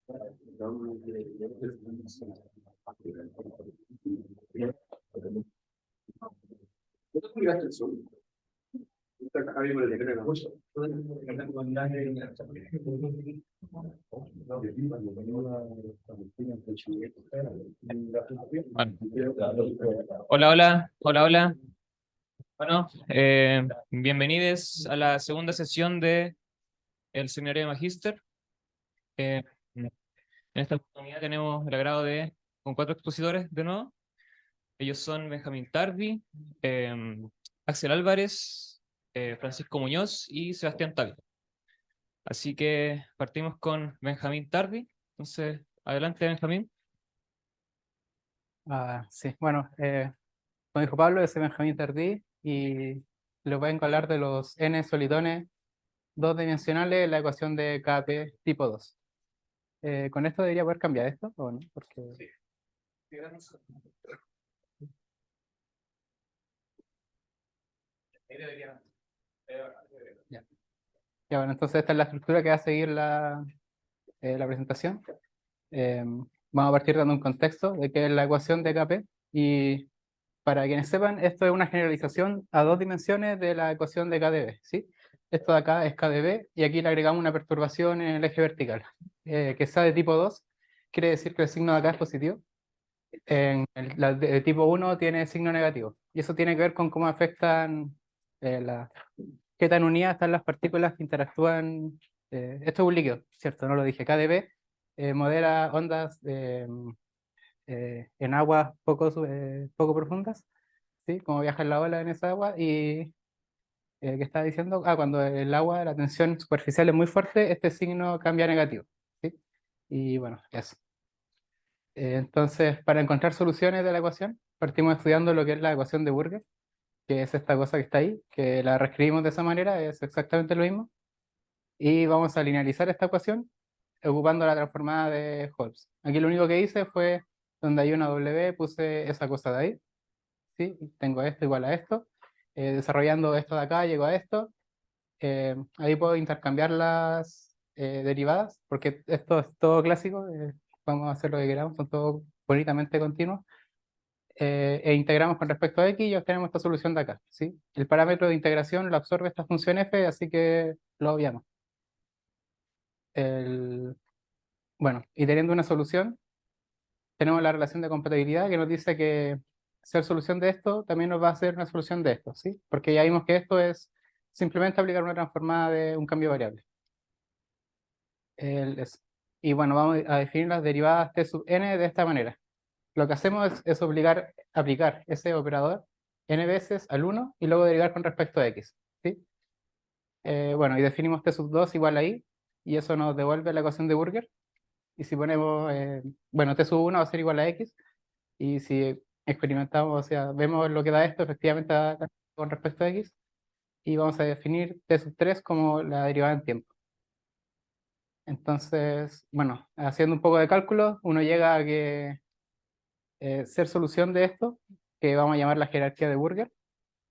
Bueno. Hola, hola, hola, hola. Bueno, bienvenidos a la segunda sesión de el Seminario de Magíster. En esta oportunidad tenemos el agrado de, con cuatro expositores de nuevo. Ellos son Benjamín Tardi, Axel Álvarez, Francisco Muñoz y Sebastián Tapia. Así que partimos con Benjamín Tardi. Entonces, adelante, Benjamín. Sí, bueno, como dijo Pablo, yo soy Benjamín Tardí y les voy a hablar de los n solitones dos dimensionales en la ecuación de KP tipo 2. ¿Con esto debería poder cambiar esto o no? Porque... Ya. Ya, bueno, entonces esta es la estructura que va a seguir la presentación. Vamos a partir dando un contexto de qué es la ecuación de KP y para quienes sepan, esto es una generalización a dos dimensiones de la ecuación de KdV, ¿sí? Esto de acá es KdV y aquí le agregamos una perturbación en el eje vertical, que sea de tipo 2, quiere decir que el signo de acá es positivo. La de tipo 1 tiene signo negativo y eso tiene que ver con cómo afectan qué tan unidas están las partículas que interactúan. Esto es un líquido, ¿cierto? No lo dije. KdV modela ondas en aguas poco profundas, ¿sí? Como viaja la ola en esa agua y ¿qué estaba diciendo? Cuando el agua, la tensión superficial es muy fuerte, este signo cambia a negativo, ¿sí? Y bueno, eso. Entonces, para encontrar soluciones de la ecuación, partimos estudiando lo que es la ecuación de Burger, que es esta cosa que está ahí, que la reescribimos de esa manera, es exactamente lo mismo, y vamos a linealizar esta ecuación ocupando la transformada de Holmes. Aquí lo único que hice fue, donde hay una W, puse esa cosa de ahí, ¿sí? Tengo esto igual a esto. Desarrollando esto de acá, llego a esto. Ahí puedo intercambiar las derivadas, porque esto es todo clásico. Podemos hacer lo que queramos, son todos bonitamente continuos. E integramos con respecto a x y obtenemos esta solución de acá, ¿sí? El parámetro de integración lo absorbe esta función f, así que lo obviamos. Bueno, y teniendo una solución, tenemos la relación de compatibilidad que nos dice que ser solución de esto también nos va a hacer una solución de esto, ¿sí? Porque ya vimos que esto es simplemente aplicar una transformada de un cambio variable. Y bueno, vamos a definir las derivadas t sub n de esta manera. Lo que hacemos es aplicar ese operador n veces al 1 y luego derivar con respecto a x, ¿sí? Bueno, y definimos t sub 2 igual a i, y eso nos devuelve la ecuación de Burger. Y si ponemos, bueno, t sub 1 va a ser igual a x, y si experimentamos, o sea, vemos lo que da esto, efectivamente da con respecto a x, y vamos a definir t sub 3 como la derivada en tiempo. Entonces, bueno, haciendo un poco de cálculo, uno llega a que ser solución de esto, que vamos a llamar la jerarquía de Burger,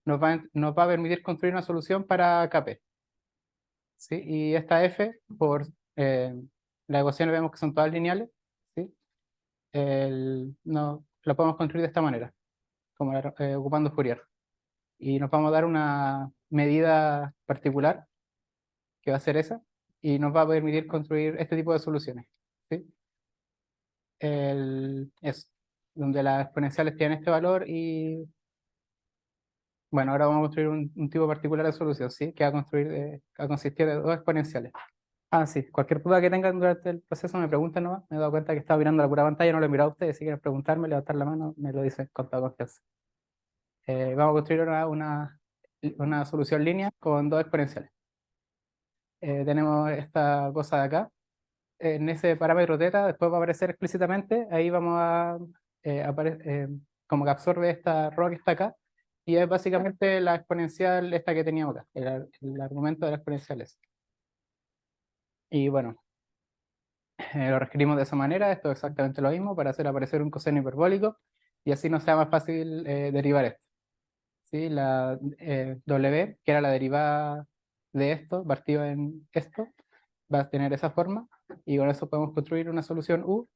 nos va a permitir construir una solución para KP, ¿sí? Y esta f, por las ecuaciones vemos que son todas lineales, ¿sí? No, la podemos construir de esta manera, como ocupando Fourier. Y nos vamos a dar una medida particular, que va a ser esa, y nos va a permitir construir este tipo de soluciones, ¿sí? Es donde las exponenciales tienen este valor y, bueno, ahora vamos a construir un tipo particular de solución, ¿sí? Que va a consistir de dos exponenciales. Sí, cualquier duda que tengan durante el proceso me preguntan nomás. Me he dado cuenta que estaba mirando la pura pantalla, no lo he mirado a ustedes. Si quieren preguntarme, levantar la mano, me lo dicen con toda confianza. Vamos a construir una solución línea con dos exponenciales. Tenemos esta cosa de acá. En ese parámetro teta, después va a aparecer explícitamente, ahí vamos a, como que absorbe esta rho que está acá, y es básicamente la exponencial esta que teníamos acá, el argumento de la exponencial es. Y bueno, lo reescribimos de esa manera, esto es exactamente lo mismo, para hacer aparecer un coseno hiperbólico, y así nos sea más fácil derivar esto. ¿Sí? La W, que era la derivada de esto, partido en esto, va a tener esa forma, y con eso podemos construir una solución U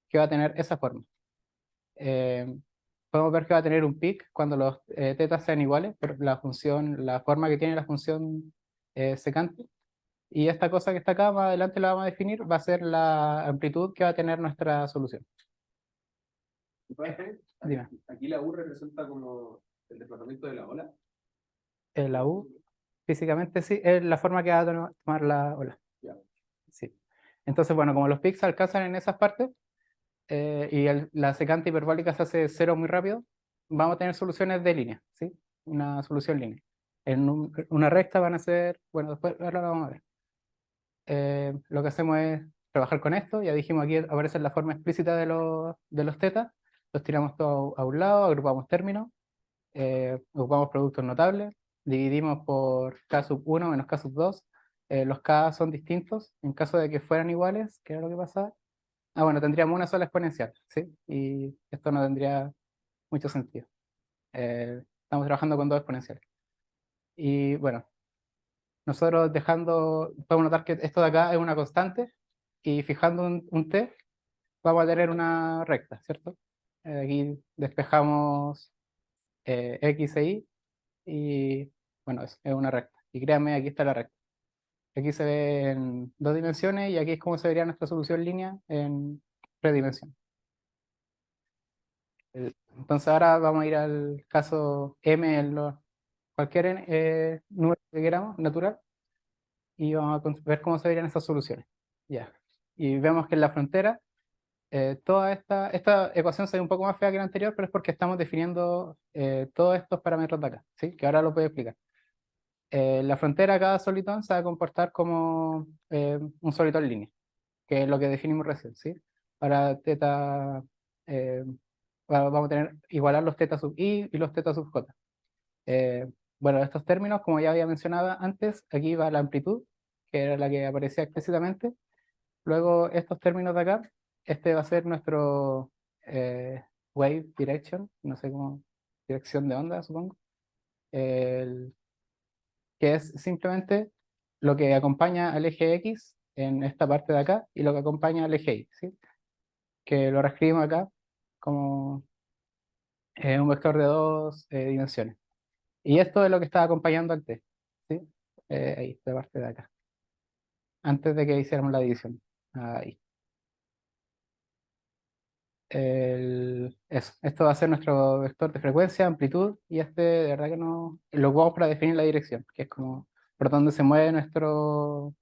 que va a tener esa forma. Podemos ver que va a tener un peak cuando los tetas sean iguales por la forma que tiene la función secante. Y esta cosa que está acá, más adelante la vamos a definir, va a ser la amplitud que va a tener nuestra solución. Dime. Aquí la U representa como el desplazamiento de la ola. La U, físicamente sí, es la forma que va a tomar la ola. Ya. Sí. Entonces, bueno, como los peaks se alcanzan en esas partes y la secante hiperbólica se hace cero muy rápido, vamos a tener soluciones de línea, ¿sí? Una solución línea. Una recta van a ser, bueno, después ahora lo vamos a ver. Lo que hacemos es trabajar con esto, ya dijimos aquí aparece la forma explícita de los tetas, los tiramos todos a un lado, agrupamos términos, ocupamos productos notables, dividimos por K sub 1 menos K sub 2, los K son distintos, en caso de que fueran iguales, ¿qué era lo que pasaba? Ah, bueno, tendríamos una sola exponencial, ¿sí? Y esto no tendría mucho sentido. Estamos trabajando con dos exponenciales. Y bueno, nosotros podemos notar que esto de acá es una constante, y fijando un t, vamos a tener una recta, ¿cierto? Aquí despejamos x e y, y bueno, es una recta. Y créanme, aquí está la recta. Aquí se ve en dos dimensiones y aquí es como se vería nuestra solución línea en tres dimensiones. Entonces ahora vamos a ir al caso m en cualquier número que queramos, natural, y vamos a ver cómo se verían esas soluciones. Ya. Y vemos que en la frontera toda esta ecuación se ve un poco más fea que la anterior, pero es porque estamos definiendo todos estos parámetros de acá, ¿sí? Que ahora lo voy a explicar. La frontera, cada solitón se va a comportar como un solitón línea, que es lo que definimos recién, ¿sí? Para teta, eh, vamos a tener igualar los teta sub i y los teta sub j. Bueno, estos términos, como ya había mencionado antes, aquí va la amplitud, que era la que aparecía explícitamente. Luego estos términos de acá, este va a ser nuestro wave direction, no sé cómo, dirección de onda, supongo, que es simplemente lo que acompaña al eje X en esta parte de acá y lo que acompaña al eje Y, ¿sí? Que lo reescribimos acá como un vector de dos dimensiones. Y esto es lo que está acompañando al T, ¿sí? Ahí, esta parte de acá, antes de que hiciéramos la división. Ahí. Eso. Esto va a ser nuestro vector de frecuencia, amplitud, y de verdad que no lo ocupamos para definir la dirección, que es como por donde se mueve nuestro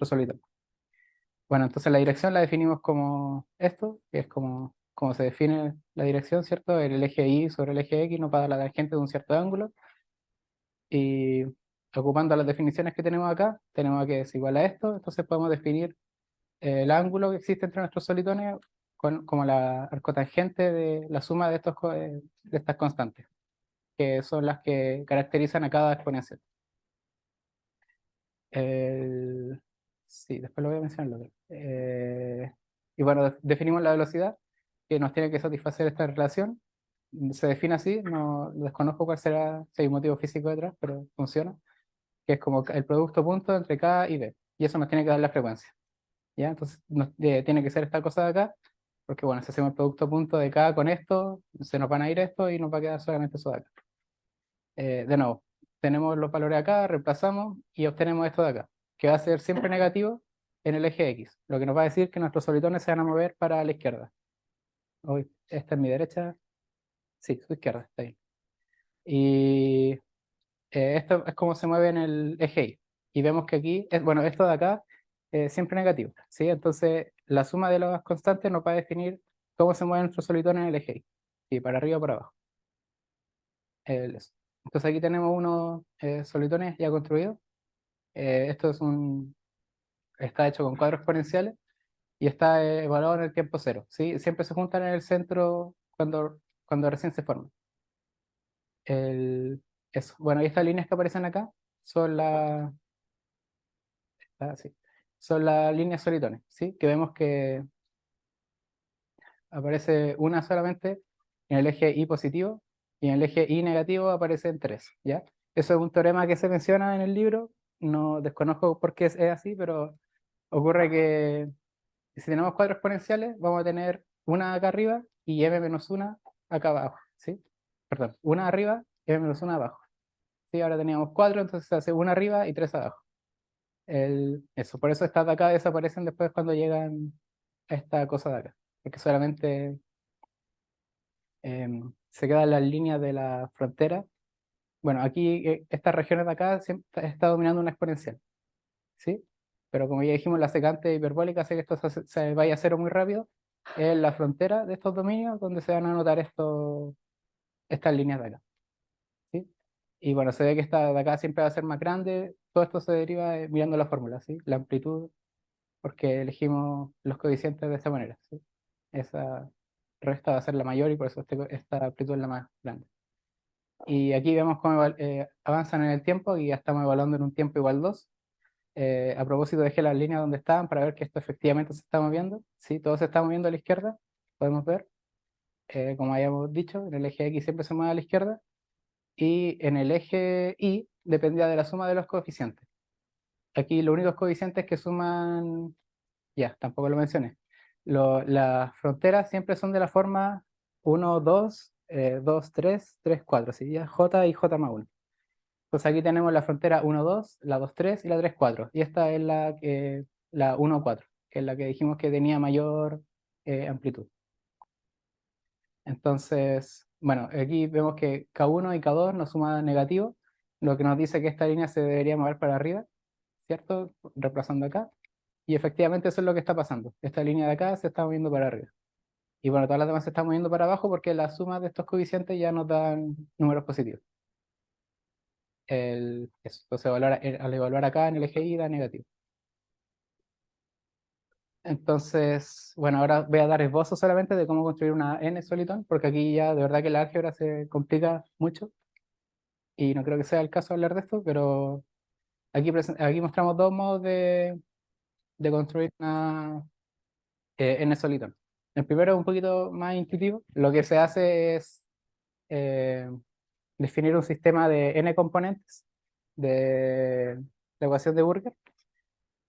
solito. Bueno, entonces la dirección la definimos como esto, que es como se define la dirección, ¿cierto? El eje Y sobre el eje X nos va a dar la tangente de un cierto ángulo, y ocupando las definiciones que tenemos que es igual a esto, entonces podemos definir el ángulo que existe entre nuestros solitones como la arcotangente de la suma de estas constantes, que son las que caracterizan a cada exponencial. Sí, después lo voy a mencionar lo otro. Y bueno, definimos la velocidad que nos tiene que satisfacer esta relación. Se define así, no desconozco cuál será, si hay un motivo físico detrás, pero funciona, que es como el producto punto entre K y B, y eso nos tiene que dar la frecuencia. ¿Ya? Entonces tiene que ser esta cosa de acá, porque bueno, si hacemos el producto punto de K con esto, se nos van a ir esto y nos va a quedar solamente eso de acá. De nuevo, tenemos los valores acá, reemplazamos y obtenemos esto de acá, que va a ser siempre negativo en el eje X, lo que nos va a decir que nuestros solitones se van a mover para la izquierda. Hoy, esta es mi derecha, sí, su izquierda, está bien. Y esto es como se mueve en el eje Y. Y vemos que aquí, bueno, esto de acá es siempre negativo, ¿sí? Entonces, la suma de las constantes nos va a definir cómo se mueve nuestro solitón en el eje Y. Y para arriba o para abajo. Eso. Entonces aquí tenemos unos solitones ya construidos. Esto está hecho con cuadros exponenciales y está evaluado en el tiempo cero, ¿sí? Siempre se juntan en el centro cuando recién se forman. Eso. Bueno, y estas líneas que aparecen acá son sí, son las líneas solitones, ¿sí? Que vemos que aparece una solamente en el eje Y positivo y en el eje Y negativo aparecen tres, ¿ya? Eso es un teorema que se menciona en el libro, no desconozco por qué es así, pero ocurre que si tenemos 4 exponenciales, vamos a tener una acá arriba y m menos 1 acá abajo, ¿sí? Perdón, una arriba y m menos 1 abajo. ¿Sí? Ahora teníamos 4, entonces se hace una arriba y 3 abajo. Eso, por eso estas de acá desaparecen después cuando llegan a esta cosa de acá, porque solamente se quedan las líneas de la frontera. Bueno, aquí estas regiones de acá siempre está dominando una exponencial, ¿sí? Pero como ya dijimos, la secante hiperbólica hace que esto se vaya a cero muy rápido. Es la frontera de estos dominios donde se van a anotar estas líneas de acá, ¿sí? Y bueno, se ve que esta de acá siempre va a ser más grande. Todo esto se deriva mirando la fórmula, ¿sí? La amplitud, porque elegimos los coeficientes de esta manera, ¿sí? Esa resta va a ser la mayor y por eso esta amplitud es la más grande. Y aquí vemos cómo avanzan en el tiempo y ya estamos evaluando en un tiempo igual 2. A propósito, dejé las líneas donde estaban para ver que esto efectivamente se está moviendo. Sí, todo se está moviendo a la izquierda, podemos ver. Como habíamos dicho, en el eje X siempre se mueve a la izquierda. Y en el eje Y dependía de la suma de los coeficientes. Aquí los únicos coeficientes que suman, ya, tampoco lo mencioné. Las fronteras siempre son de la forma 1, 2, 2, 3, 3, 4, ¿sí? Ya, J y J más 1. Entonces aquí tenemos la frontera 1, 2, la 2, 3 y la 3, 4. Y esta es la 1, 4, que es la que dijimos que tenía mayor amplitud. Entonces, bueno, aquí vemos que K1 y K2 nos suman negativo, lo que nos dice que esta línea se debería mover para arriba, ¿cierto? Reemplazando acá. Y efectivamente eso es lo que está pasando. Esta línea de acá se está moviendo para arriba. Y bueno, todas las demás se están moviendo para abajo porque la suma de estos coeficientes ya nos dan números positivos. Eso. Entonces, al evaluar acá en el eje Y da negativo. Entonces, bueno, ahora voy a dar esbozo solamente de cómo construir una n-solitón, porque aquí ya de verdad que la álgebra se complica mucho y no creo que sea el caso hablar de esto, pero aquí mostramos dos modos de construir una n-solitón. El primero es un poquito más intuitivo. Lo que se hace es eh, definir un sistema de n componentes de la ecuación de Burger.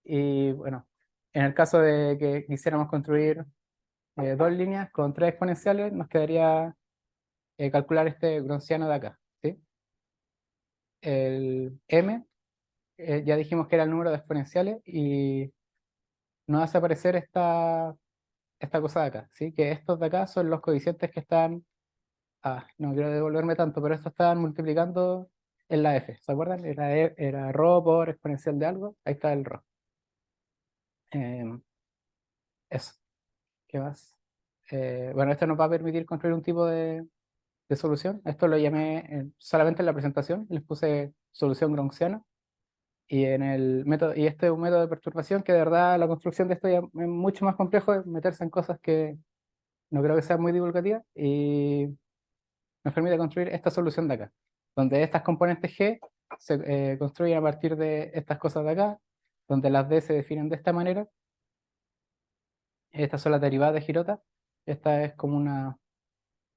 Y bueno, en el caso de que quisiéramos construir dos líneas con tres exponenciales, nos quedaría calcular este Gronziano de acá, ¿sí? El m, ya dijimos que era el número de exponenciales y nos hace aparecer esta cosa de acá, ¿sí? Que estos de acá son los coeficientes que están, no quiero devolverme tanto, pero estos estaban multiplicando en la f, ¿se acuerdan? Era ρ por exponencial de algo, ahí está el ρ. Eso, ¿qué más? Bueno, esto nos va a permitir construir un tipo de solución. Esto lo llamé solamente en la presentación, les puse solución gronziana. Y en el método, y este es un método de perturbación que de verdad la construcción de esto ya es mucho más complejo, es meterse en cosas que no creo que sean muy divulgativas y nos permite construir esta solución de acá, donde estas componentes G se construyen a partir de estas cosas de acá, donde las D se definen de esta manera. Estas son las derivadas de Hirota. Esta es como una,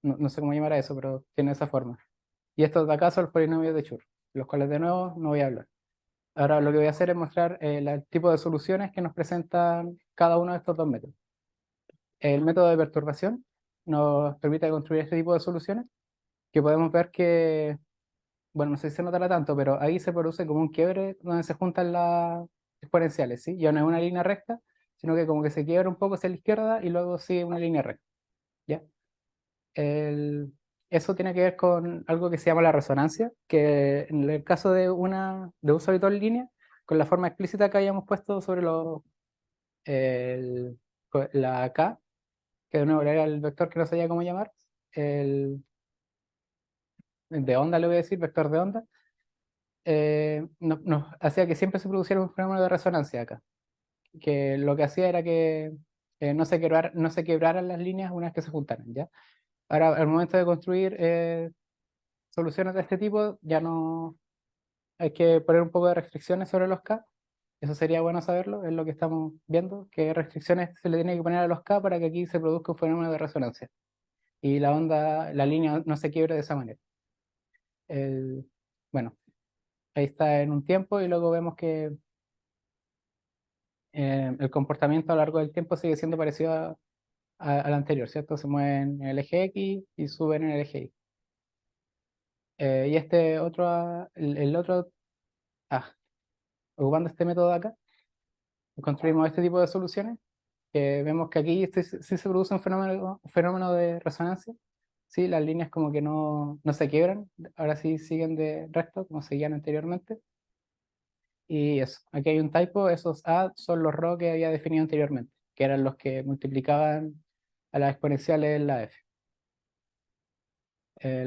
no sé cómo llamar a eso, pero tiene esa forma. Y estos de acá son los polinomios de Schur, los cuales de nuevo no voy a hablar. Ahora lo que voy a hacer es mostrar el tipo de soluciones que nos presentan cada uno de estos dos métodos. El método de perturbación nos permite construir este tipo de soluciones, que podemos ver que, bueno, no sé si se notará tanto, pero ahí se produce como un quiebre donde se juntan las exponenciales, ¿sí? Ya no es una línea recta, sino que como que se quiebra un poco hacia la izquierda y luego sigue una línea recta, ¿ya? Eso tiene que ver con algo que se llama la resonancia, que en el caso de un solitón en línea, con la forma explícita que habíamos puesto sobre el- la K, que de nuevo era el vector que no sabía cómo llamar, el de onda le voy a decir, vector de onda, nos hacía que siempre se produciera un fenómeno de resonancia acá, que lo que hacía era que no se quebraran las líneas una vez que se juntaran, ¿ya? Ahora, al momento de construir soluciones de este tipo, ya no hay que poner un poco de restricciones sobre los K. Eso sería bueno saberlo, es lo que estamos viendo, qué restricciones se le tiene que poner a los K para que aquí se produzca un fenómeno de resonancia. Y la línea no se quiebre de esa manera. Bueno, ahí está en un tiempo y luego vemos que el comportamiento a lo largo del tiempo sigue siendo parecido al anterior, ¿cierto? Se mueven en el eje X y suben en el eje Y. Y este otro, el otro, ocupando este método de acá, construimos este tipo de soluciones, que vemos que aquí sí se produce un fenómeno de resonancia, ¿sí? Las líneas como que no se quiebran, ahora sí siguen de recto, como seguían anteriormente. Y eso, aquí hay un typo, esos A son los ρ que había definido anteriormente, que eran los que multiplicaban a las exponenciales en la f.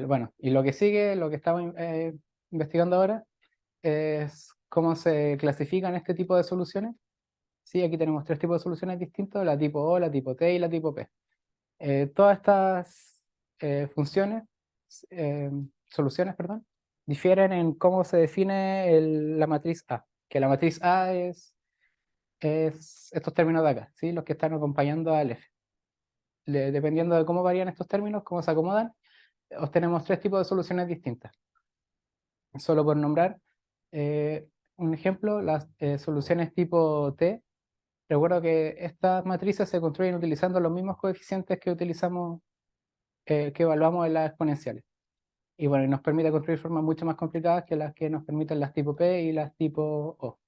Bueno, y lo que sigue, lo que estamos investigando ahora, es cómo se clasifican este tipo de soluciones. Sí, aquí tenemos tres tipos de soluciones distintos, la tipo O, la tipo T y la tipo P. Todas estas funciones, eh, soluciones, perdón, difieren en cómo se define la matriz A, que la matriz A es estos términos de acá, ¿sí? Los que están acompañando al F. Dependiendo de cómo varían estos términos, cómo se acomodan, obtenemos tres tipos de soluciones distintas. Solo por nombrar un ejemplo, las soluciones tipo T. Recuerdo que estas matrices se construyen utilizando los mismos coeficientes que utilizamos, que evaluamos en las exponenciales. Y bueno, y nos permite construir formas mucho más complicadas que las que nos permiten las tipo P y las tipo O.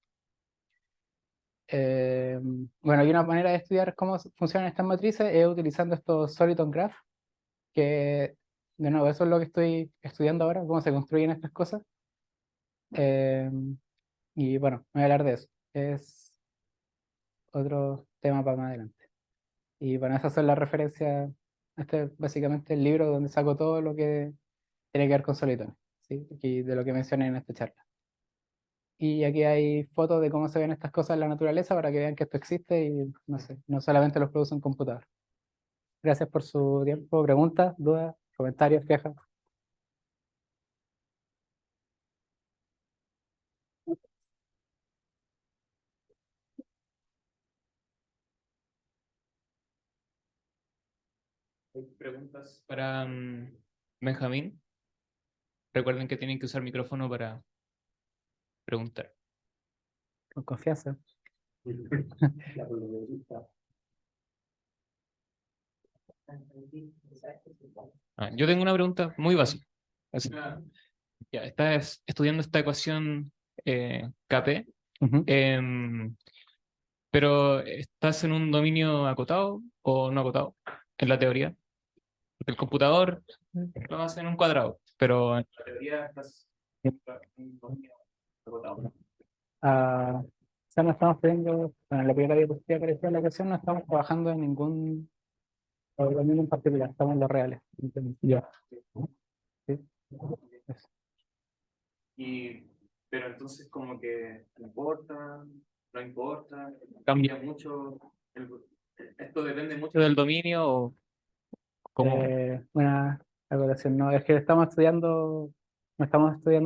Bueno, hay una manera de estudiar cómo funcionan estas matrices es utilizando estos Soliton Graph, que de nuevo, eso es lo que estoy estudiando ahora, cómo se construyen estas cosas. Y bueno, voy a hablar de eso. Es otro tema para más adelante. Y bueno, esas son las referencias. Este es básicamente el libro donde saco todo lo que tiene que ver con Soliton, ¿sí? Y de lo que mencioné en esta charla. Y aquí hay fotos de cómo se ven estas cosas en la naturaleza para que vean que esto existe y no sé, no solamente los produce un computador. Gracias por su tiempo. Preguntas, dudas, comentarios, quejas. ¿Hay preguntas para Benjamín? Recuerden que tienen que usar micrófono para preguntar. Con confianza. Yo tengo una pregunta muy básica. Así, ya, estás estudiando esta ecuación KP, Ujú. pero ¿estás en un dominio acotado o no acotado en la teoría? Porque el computador lo hace en un cuadrado, pero en la teoría estás en un dominio acotado. O sea, no estamos teniendo, bueno, en la primera diapositiva que apareció en la ecuación, no estamos trabajando en ningún dominio en particular, estamos en los reales. Ya. Sí. Eso. Pero entonces como que importa, no importa, cambia mucho, esto depende mucho del dominio o cómo. Buena acotación. No, es que no estamos estudiando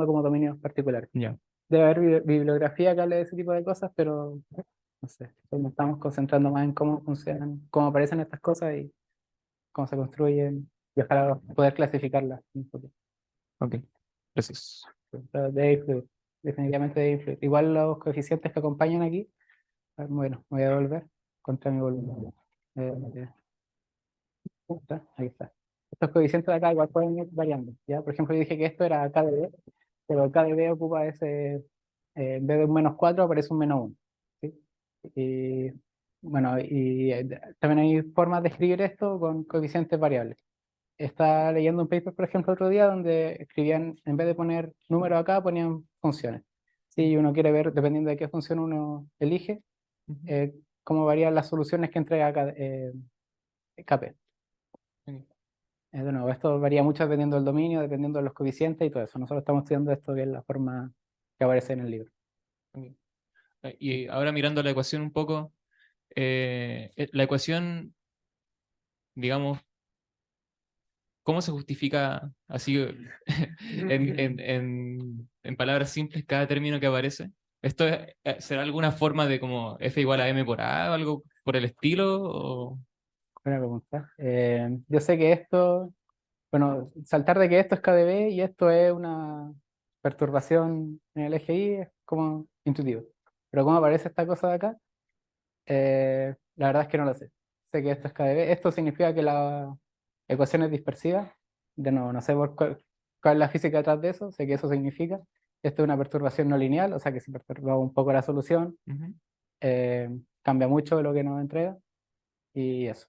como dominios particulares. Ya. Debe haber bibliografía que hable de ese tipo de cosas, pero no sé, nos estamos concentrando más en cómo funcionan, cómo aparecen estas cosas y cómo se construyen y ojalá poder clasificarlas un poco. Ok, gracias. Pero debe influir, definitivamente debe influir. Igual los coeficientes que acompañan aquí, bueno, voy a volver contra mi volumen. Eh, Ahí está. Estos coeficientes de acá igual pueden ir variando, ¿ya? Por ejemplo, yo dije que esto era KdB, pero el KdB ocupa ese, en vez de un -4 aparece un -1, ¿sí? Y bueno, también hay formas de escribir esto con coeficientes variables. Estaba leyendo un paper, por ejemplo, otro día donde escribían, en vez de poner números acá, ponían funciones. Si uno quiere ver, dependiendo de qué función uno elige, cómo varían las soluciones que entrega KP. De nuevo, esto varía mucho dependiendo del dominio, dependiendo de los coeficientes y todo eso. Nosotros estamos estudiando esto que es la forma que aparece en el libro. Ok. Y ahora mirando la ecuación un poco, la ecuación, digamos, ¿cómo se justifica así en palabras simples cada término que aparece? ¿Será alguna forma de como F igual a M por A o algo por el estilo? Buena pregunta. Yo sé que esto, bueno, saltar de que esto es KdB y esto es una perturbación en el eje Y es como intuitivo. Pero ¿cómo aparece esta cosa de acá? La verdad es que no lo sé. Sé que esto es KdV. Esto significa que la ecuación es dispersiva. De nuevo, no sé cuál es la física detrás de eso. Sé que eso significa. Esto es una perturbación no lineal, o sea que si perturba un poco la solución, Ujú. cambia mucho de lo que nos entrega. Y eso.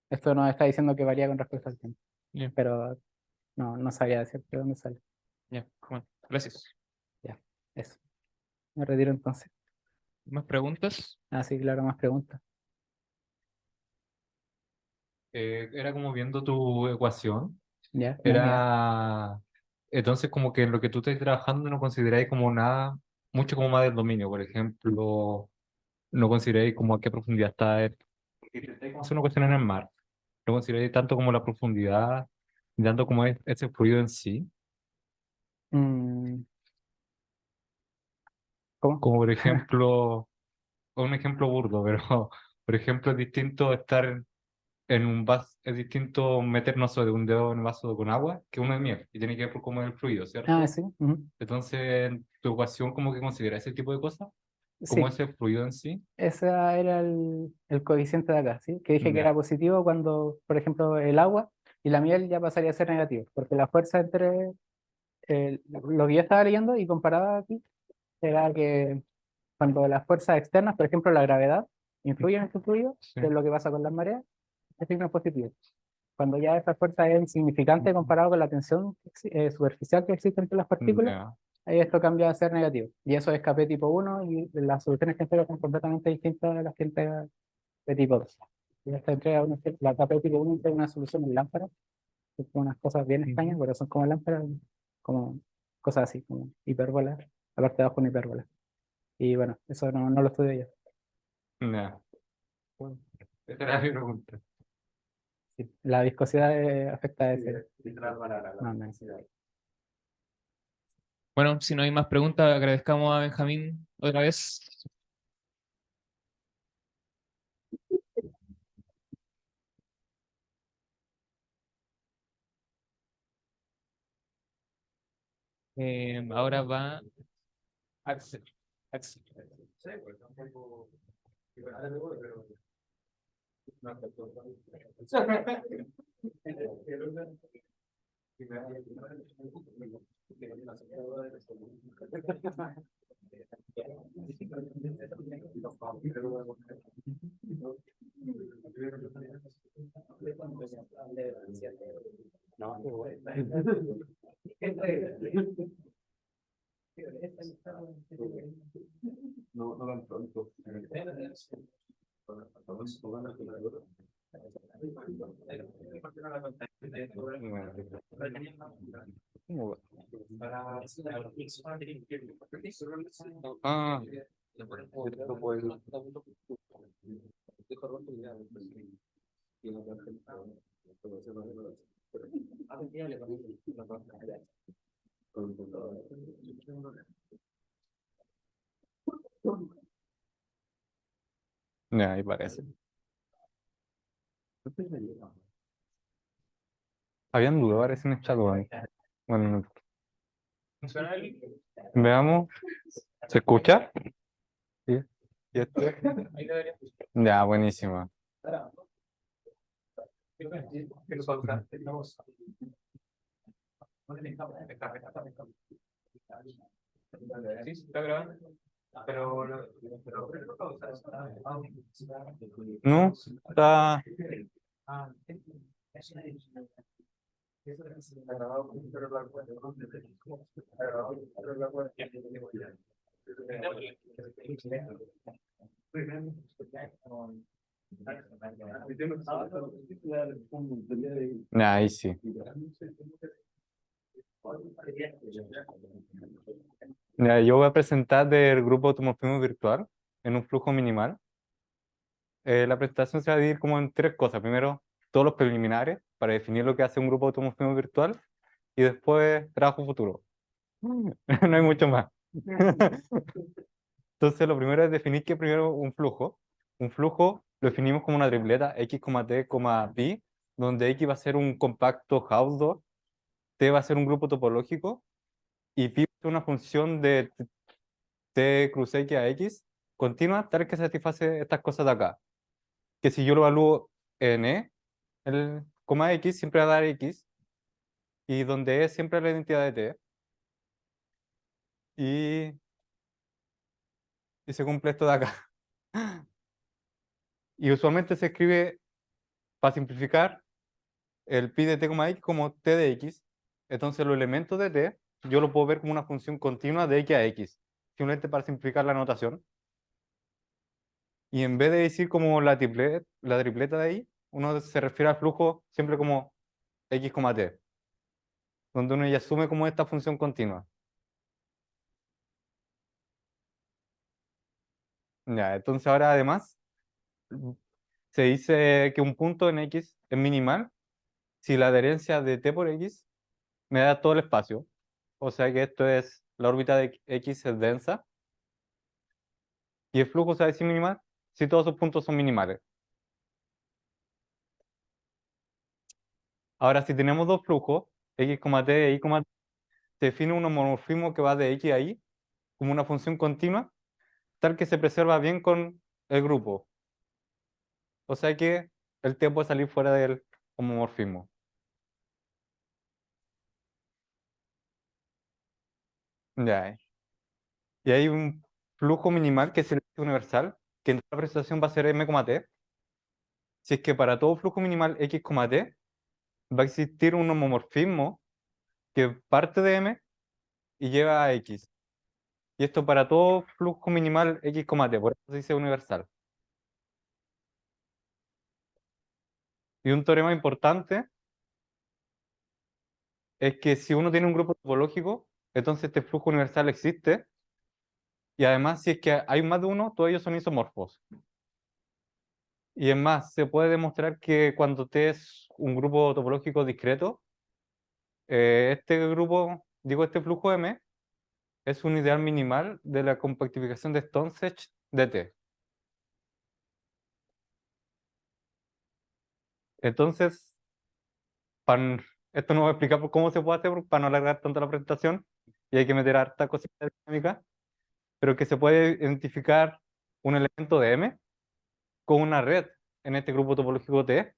Esto nos está diciendo que varía con respecto al tiempo. Ya, Pero no sabía decirte de dónde sale. ya, bueno, gracias. Ya, eso. Me retiro entonces. ¿Más preguntas? Ah, sí, claro, más preguntas. Era como viendo tu ecuación, Ya, la mía. era entonces como que en lo que tú estás trabajando no consideráis como nada, mucho como más del dominio, por ejemplo, no consideráis como a qué profundidad está, es una cuestión en el mar, no consideráis tanto como la profundidad, ni tanto como es ese fluido en sí, Mm, ¿Cómo? como por ejemplo, un ejemplo burdo, pero por ejemplo es distinto estar en un vaso, es distinto meternos de un dedo en un vaso con agua que uno de miel, y tiene que ver por cómo es el fluido, Ah, ¿cierto? sí. Ujú. Entonces, ¿en tu ecuación como que considera ese tipo de cosas? ¿Cómo Sí, ese fluido en sí? ese era el coeficiente de acá, ¿sí? Que dije que era Ya, positivo cuando, por ejemplo, el agua y la miel ya pasaría a ser negativo, porque la fuerza entre lo que yo estaba leyendo y comparaba aquí era que cuando las fuerzas externas, por ejemplo, la gravedad, influyen en este fluido, sí. que es lo que pasa con las mareas, el signo es positivo. Cuando ya esa fuerza es insignificante comparado con la tensión superficial que existe entre las partículas, Ya, ahí esto cambia a ser negativo. Y eso es KP tipo 1 y las soluciones que entrega son completamente distintas a las que entrega de tipo 2. Y esta entrega la KP tipo 1 entrega una solución en lámpara, que son unas cosas bien extrañas, pero son como lámparas, como cosas así, como hipérbolas, la parte de abajo una hipérbola. Y bueno, eso no lo estudio yo. ya. Bueno, esa era mi pregunta. Sí, la viscosidad afecta a ese. Literal para la No, no. Bueno, si no hay más preguntas, agradezcamos a Benjamín otra vez. Ahora va Axel. Axel. no, no tan pronto. ¿Cómo va? Ah, esto puede- ya, ahí parece. Habían dudas, parece en el chat, weón. Bueno, ¿Funciona el? veamos. ¿Se escucha? Sí. ¿Y este? Ahí debería. Ya, buenísimo. Sí, está grabando. No, está. Ya, ahí sí. Ya, yo voy a presentar del grupo de automorfismo virtual en un flujo minimal. La presentación se va a dividir como en tres cosas. Primero, todos los preliminares para definir lo que hace un grupo de automorfismo virtual y después trabajo futuro. No hay mucho más. Entonces, lo primero es definir que primero un flujo. Un flujo lo definimos como una tripleta x, t, pi, donde x va a ser un compacto Hausdorff, t va a ser un grupo topológico y pi va a ser una función de t cruz x a x continua tal que satisface estas cosas de acá. Que si yo lo evalúo en E, el coma X siempre va a dar X, y donde E siempre es la identidad de T. Y se cumple esto de acá. Y usualmente se escribe, para simplificar, el pi de t, x como t de x. Entonces los elementos de t yo lo puedo ver como una función continua de x a x, simplemente para simplificar la notación. Y en vez de decir como la tripleta de ahí, uno se refiere al flujo siempre como x, t, donde uno ya asume como esta función continua. Ya, entonces ahora además se dice que un punto en x es minimal si la adherencia de t por x me da todo el espacio. O sea que esto es, la órbita de x es densa. Y el flujo se va a decir minimal si todos sus puntos son minimales. Ahora, si tenemos dos flujos, x, t e y, se define un homomorfismo que va de x a y como una función continua, tal que se preserva bien con el grupo. O sea que el t puede salir fuera del homomorfismo. Ya. Y hay un flujo minimal que es el universal, que en la presentación va a ser m, t. Si es que para todo flujo minimal x, t va a existir un homomorfismo que parte de m y lleva a x. Y esto para todo flujo minimal x, t, por eso se dice universal. Y un teorema importante es que si uno tiene un grupo topológico, entonces este flujo universal existe. Y además, si es que hay más de uno, todos ellos son isomorfos. Y es más, se puede demostrar que cuando T es un grupo topológico discreto, este grupo, digo, este flujo M, es un ideal minimal de la compactificación de Stonesić de T. Entonces, esto no voy a explicar por cómo se puede hacer para no alargar tanto la presentación y hay que meter harta cosita de dinámica, pero que se puede identificar un elemento de M con una red en este grupo topológico T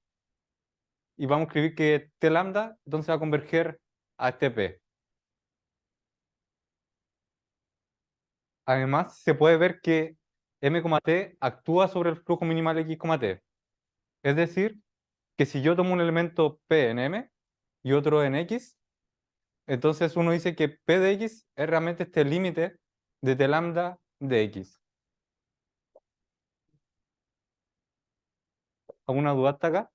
y vamos a escribir que T lambda entonces va a converger a este P. Además, se puede ver que M, T actúa sobre el flujo minimal X, T. Es decir, que si yo tomo un elemento P en M y otro en X, entonces uno dice que P de X es realmente este límite de T lambda de X. ¿Alguna duda hasta acá?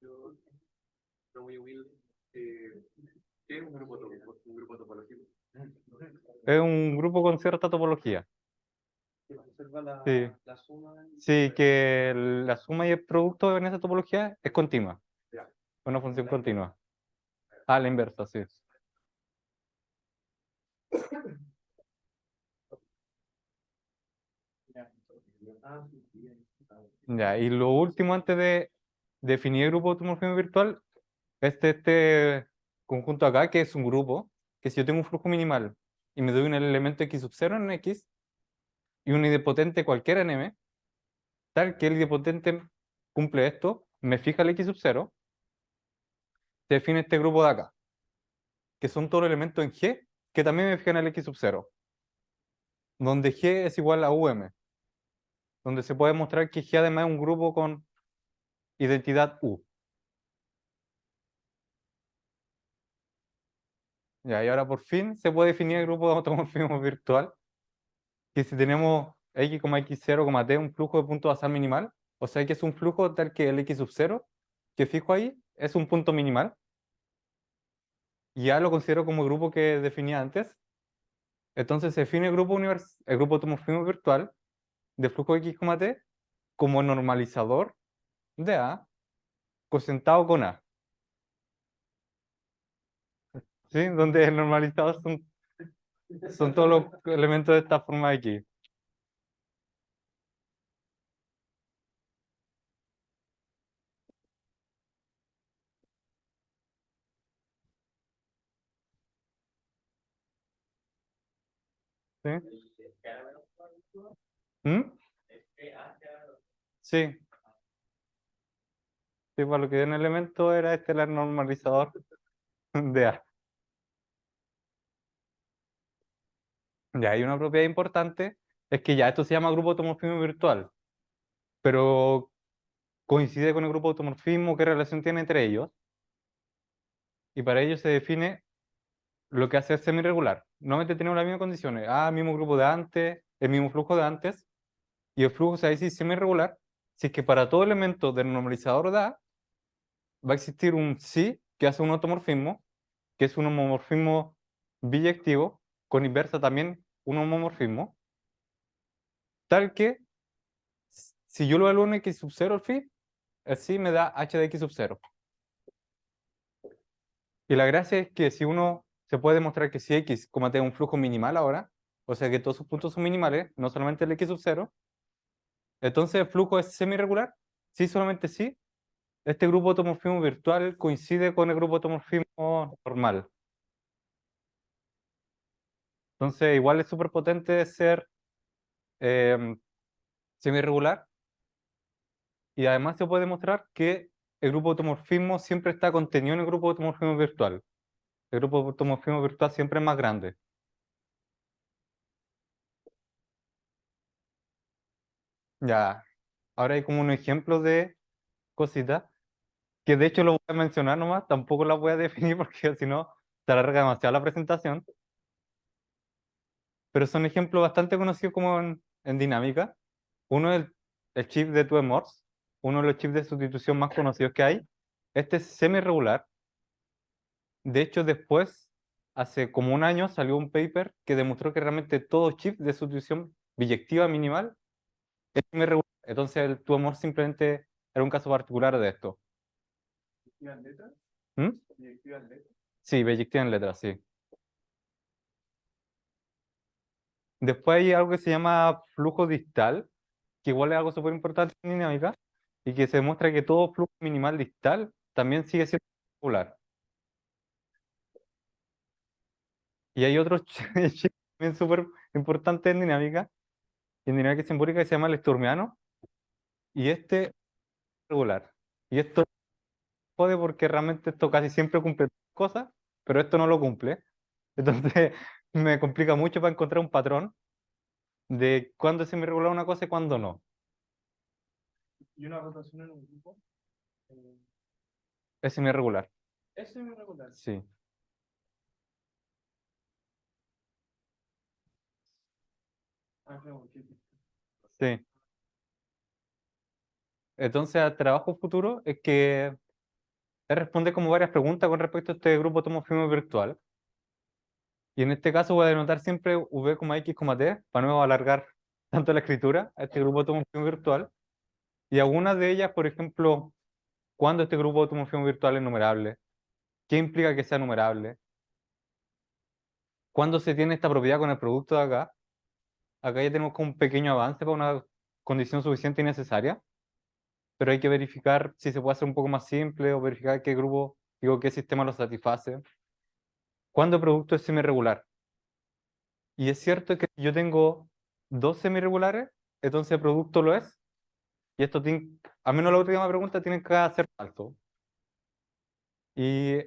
Yo, no muy humilde. ¿Qué es un grupo topológico? Es un grupo con cierta topología. Que observa Sí. la suma. Sí, que la suma y el producto en esa topología es continua. Ya. Una función continua. Ah, la inversa, sí. Ah, sí, sí. Ya, y lo último antes de definir el grupo de homomorfismo virtual, este conjunto acá, que es un grupo, que si yo tengo un flujo minimal y me doy un elemento x sub 0 en x y un idempotente cualquiera en m, tal que el idempotente cumple esto, me fija el x sub 0, se define este grupo de acá, que son todos los elementos en G, que también me fijan el x sub 0, donde G es igual a UM, donde se puede mostrar que G además es un grupo con identidad U. Ya, y ahora por fin se puede definir el grupo de automorfismo virtual, que si tenemos x, x0, t, un flujo de punto basal minimal, o sea que es un flujo tal que el x sub 0, que fijo ahí, es un punto minimal, y ya lo considero como el grupo que definía antes. Entonces se define el grupo automorfismo virtual de flujo x, t como normalizador de A cosentado con A. ¿Sí? Donde el normalizador son todos los elementos de esta forma de aquí. ¿Sí? ¿Mm? Sí. Sí, para lo que dio en el elemento era el normalizador de A. Ya hay una propiedad importante, es que ya esto se llama grupo automorfismo virtual, pero coincide con el grupo automorfismo, qué relación tiene entre ellos, y para ello se define lo que hace semi-regular. Normalmente tenemos las mismas condiciones, mismo grupo de antes, el mismo flujo de antes, y el flujo se va a decir semi-regular, si es que para todo elemento del normalizador de A va a existir un sí que hace un automorfismo, que es un homomorfismo biyectivo, con inversa también un homomorfismo, tal que si yo lo evalúo en x sub 0 al phi, el sí me da h de x sub 0. Y la gracia es que si uno se puede demostrar que si x, como tengo un flujo minimal ahora, o sea que todos sus puntos son minimales, no solamente el x sub 0, entonces el flujo es semi-regular, sí, solamente sí, este grupo automorfismo virtual coincide con el grupo automorfismo normal. Entonces igual es súper potente ser semi-regular, y además se puede demostrar que el grupo automorfismo siempre está contenido en el grupo automorfismo virtual. El grupo automorfismo virtual siempre es más grande. Ya, ahora hay como un ejemplo de cositas, que de hecho lo voy a mencionar nomás, tampoco las voy a definir porque si no se alarga demasiado la presentación, pero son ejemplos bastante conocidos como en dinámica. Uno es el chip de Tuve-Morse, uno de los chips de sustitución más conocidos que hay. Este es semi-regular. De hecho, después, hace como un año, salió un paper que demostró que realmente todo chip de sustitución biyectiva minimal es semi-regular. Entonces, el Tuve-Morse simplemente era un caso particular de esto. ¿Biyectivas letras? ¿Mm? ¿Biyectivas letras? Sí, biyectiva en letras, sí. Después hay algo que se llama flujo distal, que igual es algo súper importante en dinámica, y que se demuestra que todo flujo minimal distal también sigue siendo regular. Y hay otro chip también súper importante en dinámica simbólica, que se llama el esturmiano, y este es regular. Y esto jode porque realmente esto casi siempre cumple cosas, pero esto no lo cumple. Entonces me complica mucho para encontrar un patrón de cuándo es semi-regular una cosa y cuándo no. ¿Y una rotación en un grupo? Eh, Es semi-regular, ¿Es semi-regular? sí. Claro, qué Sí. Entonces, el trabajo futuro es que él responde como varias preguntas con respecto a este grupo automorfismo virtual. Y en este caso voy a denotar siempre v, x, t, para no alargar tanto la escritura a este grupo automorfismo virtual. Y algunas de ellas, por ejemplo, ¿cuándo este grupo automorfismo virtual es numerable? ¿Qué implica que sea numerable? ¿Cuándo se tiene esta propiedad con el producto de acá? Acá ya tenemos como un pequeño avance para una condición suficiente y necesaria, pero hay que verificar si se puede hacer un poco más simple o verificar qué grupo, digo, qué sistema lo satisface. ¿Cuándo el producto es semi-regular? Y es cierto que si yo tengo dos semi-regulares, entonces el producto lo es, y esto tiene, al menos la última pregunta tiene que ser falso. Y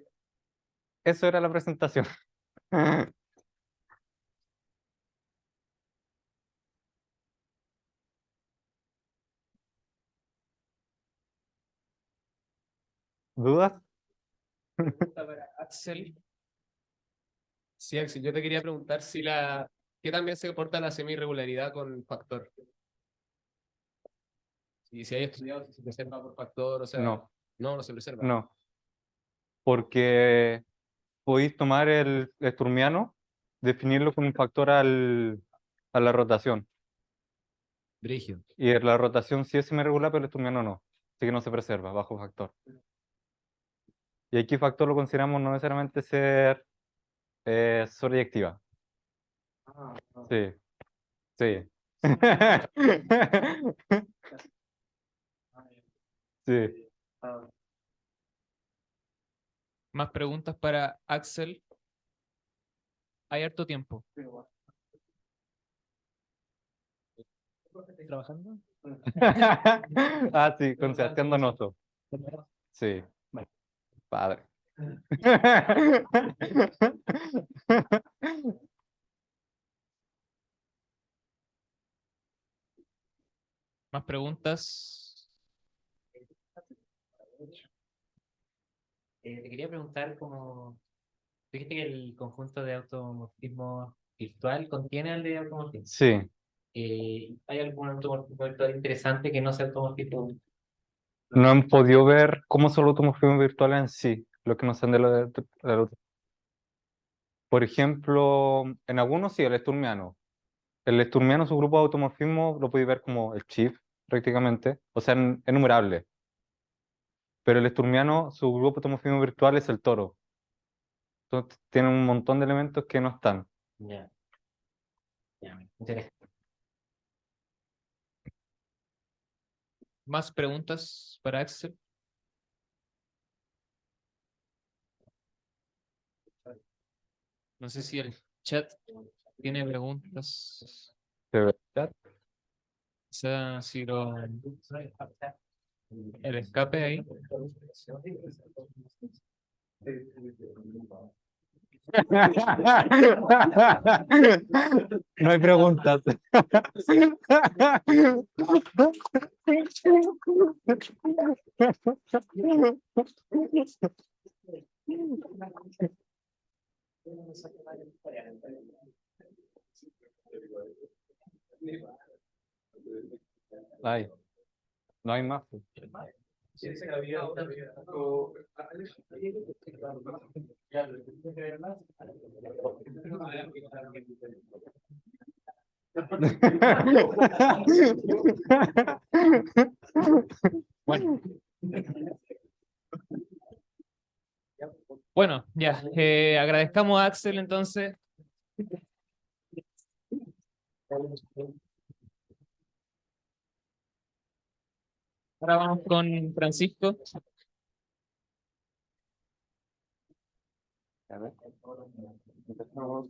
eso era la presentación. ¿Dudas? Pregunta para Axel. Sí, Axel, yo te quería preguntar si ¿qué también se comporta la semi-regularidad con factor? Y si hay estudiado si se preserva por factor, o sea, No, no se preserva. no. Porque podéis tomar el esturmiano, definirlo con un factor a la rotación. Brígido. Y la rotación sí es semi-regular, pero el esturmiano no. Así que no se preserva bajo factor. Y aquí factor lo consideramos no necesariamente ser sobreyectiva. Ah, ah. Sí, sí. Sí. Ah, Más preguntas para Axel. Hay harto tiempo. pero bueno. ¿Trabajando? Ah, sí, con Sebastián Donoso. Sí, padre. ¿Más preguntas? Te quería preguntar como, dijiste que el conjunto de automorfismo virtual contiene el de automorfismo. Sí, ¿Hay algún automorfismo virtual interesante que no sea automorfismo? no han podido ver cómo son los automorfismos virtuales en sí, lo que nos han de lo. Por ejemplo, en algunos sí, el esturmiano. El esturmiano, su grupo de automorfismo, lo podéis ver como el chief, prácticamente, o sea, enumerable. Pero el esturmiano, su grupo de automorfismo virtual es el toro. Entonces, tiene un montón de elementos que no están. Ya. Ya, me interesa. ¿Más preguntas para Axel? No sé si el chat tiene preguntas. ¿De verdad? Quizá si lo... El escape ahí. No hay preguntas. Ay, no hay más. Bueno. Bueno, ya. Agradezcamos a Axel entonces. Ahora vamos con Francisco. A ver, empezamos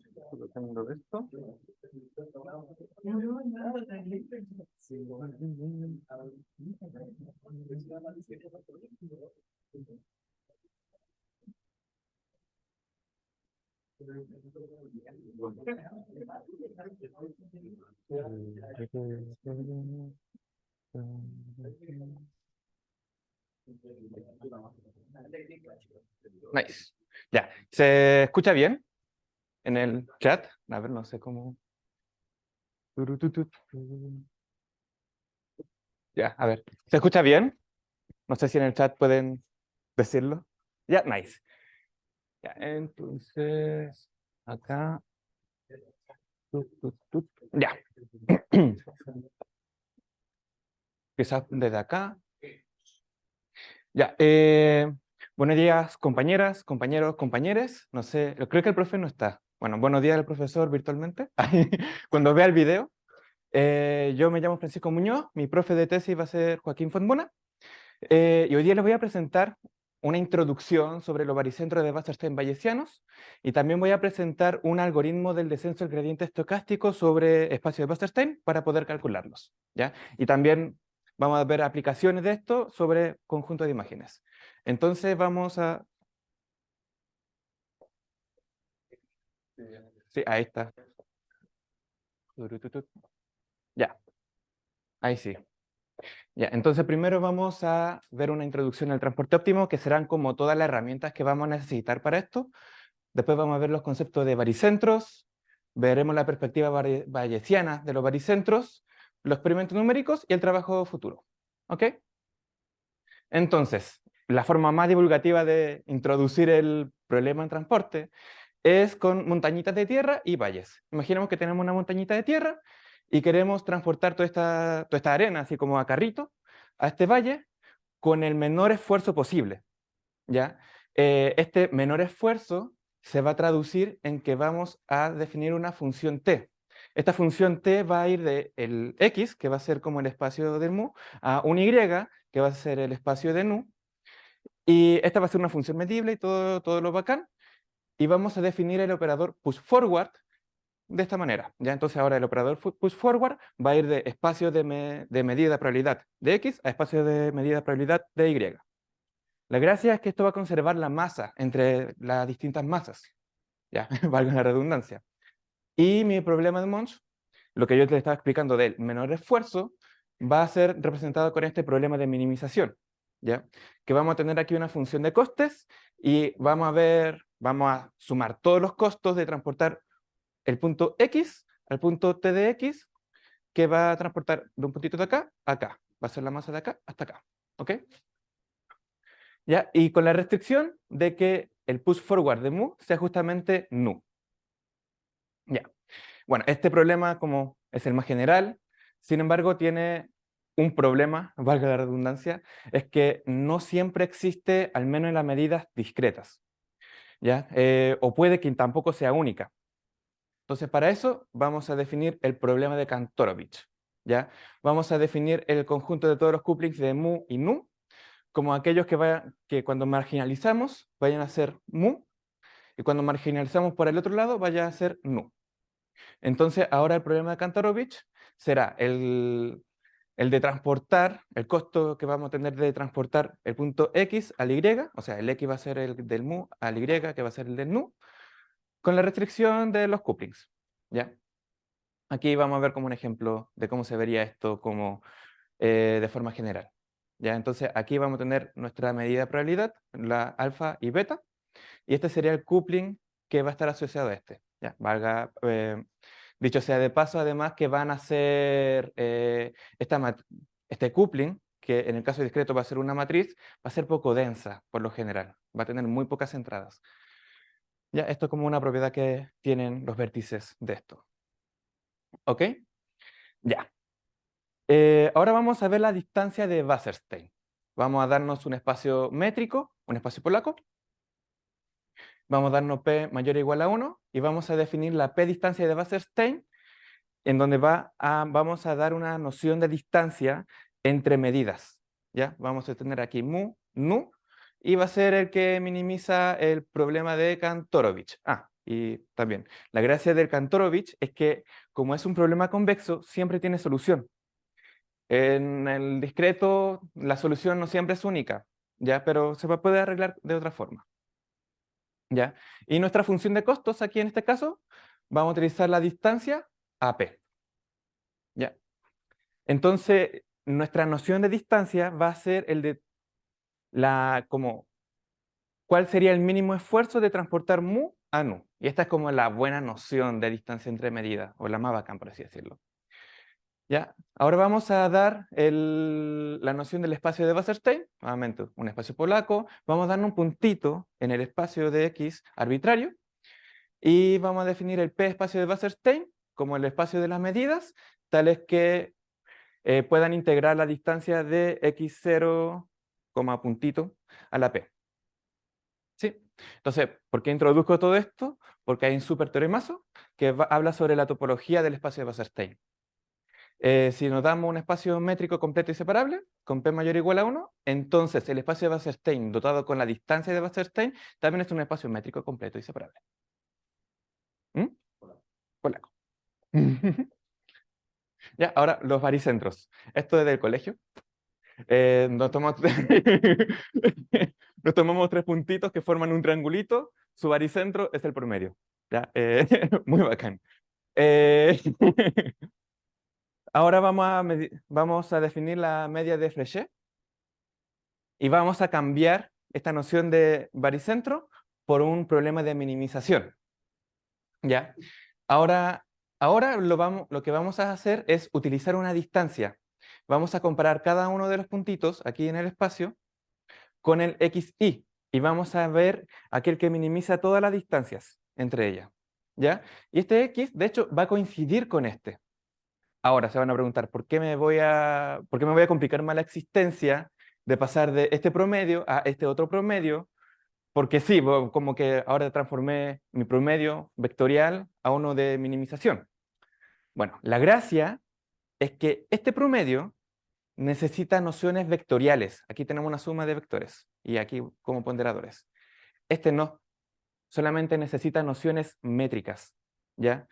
haciendo esto. Nice. Ya, ¿se escucha bien en el chat? A ver, no sé cómo. Ya, a ver. ¿Se escucha bien? No sé si en el chat pueden decirlo. Ya, nice. Ya, entonces, acá. Ya. Quizás desde acá. Ya. Buenos días, compañeras, compañeros, compañeres. No sé, creo que el profe no está. Bueno, buenos días al profesor virtualmente. Cuando vea el video. Yo me llamo Francisco Muñoz, mi profe de tesis va a ser Joaquín Fontbona, y hoy día les voy a presentar una introducción sobre los baricentros de Wasserstein bayesianos, y también voy a presentar un algoritmo del descenso del gradiente estocástico sobre espacios de Wasserstein para poder calcularlos, ¿ya? Y también vamos a ver aplicaciones de esto sobre conjunto de imágenes. Entonces vamos a... Sí, ahí está. Ya, ahí sí. Ya, entonces primero vamos a ver una introducción al transporte óptimo, que serán como todas las herramientas que vamos a necesitar para esto. Después vamos a ver los conceptos de baricentros, veremos la perspectiva bayesiana de los baricentros, los experimentos numéricos y el trabajo futuro. ¿Ok? Entonces, la forma más divulgativa de introducir el problema en transporte es con montañitas de tierra y valles. Imaginemos que tenemos una montañita de tierra y queremos transportar toda esta arena, así como a carrito, a este valle con el menor esfuerzo posible, ¿ya? Este menor esfuerzo se va a traducir en que vamos a definir una función t. Esta función t va a ir de el x, que va a ser como el espacio del mu, a un y, que va a ser el espacio de nu, y esta va a ser una función medible y todo lo bacán, y vamos a definir el operador push forward, de esta manera. ¿Ya? Entonces ahora el operador push forward va a ir de espacio de medida de probabilidad de X a espacio de medida de probabilidad de Y. La gracia es que esto va a conservar la masa entre las distintas masas. Ya, valga la redundancia. Y mi problema de Monge, lo que yo te estaba explicando del menor esfuerzo, va a ser representado con este problema de minimización. ¿Ya? Que vamos a tener aquí una función de costes y vamos a sumar todos los costos de transportar el punto X al punto T de X, que va a transportar de un puntito de acá a acá. Va a ser la masa de acá hasta acá. ¿Ok? ¿Ya? Y con la restricción de que el push forward de mu sea justamente nu. Ya. Bueno, este problema, como es el más general, sin embargo, tiene un problema, valga la redundancia, es que no siempre existe, al menos en las medidas discretas. ¿Ya? O puede que tampoco sea única. Entonces, para eso vamos a definir el problema de Kantorovich. ¿Ya? Vamos a definir el conjunto de todos los couplings de mu y nu como aquellos que cuando marginalizamos vayan a ser mu y cuando marginalizamos por el otro lado vaya a ser nu. Entonces, ahora el problema de Kantorovich será el de transportar, el costo que vamos a tener de transportar el punto X al Y, o sea, el X va a ser el del mu al Y, que va a ser el del nu, con la restricción de los couplings. ¿Ya? Aquí vamos a ver como un ejemplo de cómo se vería esto como, de forma general. ¿Ya? Entonces, aquí vamos a tener nuestra medida de probabilidad, la alfa y beta, y este sería el coupling que va a estar asociado a este. ¿Ya? Dicho sea de paso, además, que van a ser este coupling, que en el caso discreto va a ser una matriz, va a ser poco densa, por lo general. Va a tener muy pocas entradas. ¿Ya? Esto es como una propiedad que tienen los vértices de esto. ¿Ok? Ya. Ahora vamos a ver la distancia de Wasserstein. Vamos a darnos un espacio métrico, un espacio polaco. Vamos a darnos P mayor o igual a 1 y vamos a definir la P distancia de Wasserstein, en donde vamos a dar una noción de distancia entre medidas. ¿Ya? Vamos a tener aquí mu, nu, y va a ser el que minimiza el problema de Kantorovich. Y también, la gracia del Kantorovich es que, como es un problema convexo, siempre tiene solución. En el discreto, la solución no siempre es única, ¿ya? Pero se puede arreglar de otra forma. ¿Ya? Y nuestra función de costos, aquí en este caso, vamos a utilizar la distancia AP. ¿Ya? Entonces, nuestra noción de distancia va a ser el de cuál sería el mínimo esfuerzo de transportar mu a nu. Y esta es como la buena noción de distancia entre medidas, o la más bacán, por así decirlo. ¿Ya? Ahora vamos a dar la noción del espacio de Wasserstein, nuevamente un espacio polaco. Vamos a darle un puntito en el espacio de X arbitrario, y vamos a definir el P espacio de Wasserstein como el espacio de las medidas, tales que puedan integrar la distancia de X0, puntito, a la P. ¿Sí? Entonces, ¿por qué introduzco todo esto? Porque hay un superteoremazo que habla sobre la topología del espacio de Wasserstein. Si nos damos un espacio métrico completo y separable, con P mayor o igual a 1, entonces el espacio de Wasserstein dotado con la distancia de Wasserstein también es un espacio métrico completo y separable. Polaco. Ya, ahora los baricentros. Esto es del colegio. Nos tomamos nos tomamos 3 puntitos que forman un triangulito. Su baricentro es el promedio. ¿Ya? Muy bacán. Ahora vamos a definir la media de Frechet y vamos a cambiar esta noción de baricentro por un problema de minimización. ¿Ya? Ahora lo que vamos a hacer es utilizar una distancia. Vamos a comparar cada uno de los puntitos aquí en el espacio con el XY y vamos a ver aquel que minimiza todas las distancias entre ellas. ¿Ya? Y este X, de hecho, va a coincidir con este. Ahora se van a preguntar, ¿por qué me voy a complicar más la existencia de pasar de este promedio a este otro promedio? Porque sí, como que ahora transformé mi promedio vectorial a uno de minimización. Bueno, la gracia es que este promedio necesita nociones vectoriales. Aquí tenemos una suma de vectores y aquí como ponderadores. Este no, solamente necesita nociones métricas, ¿ya?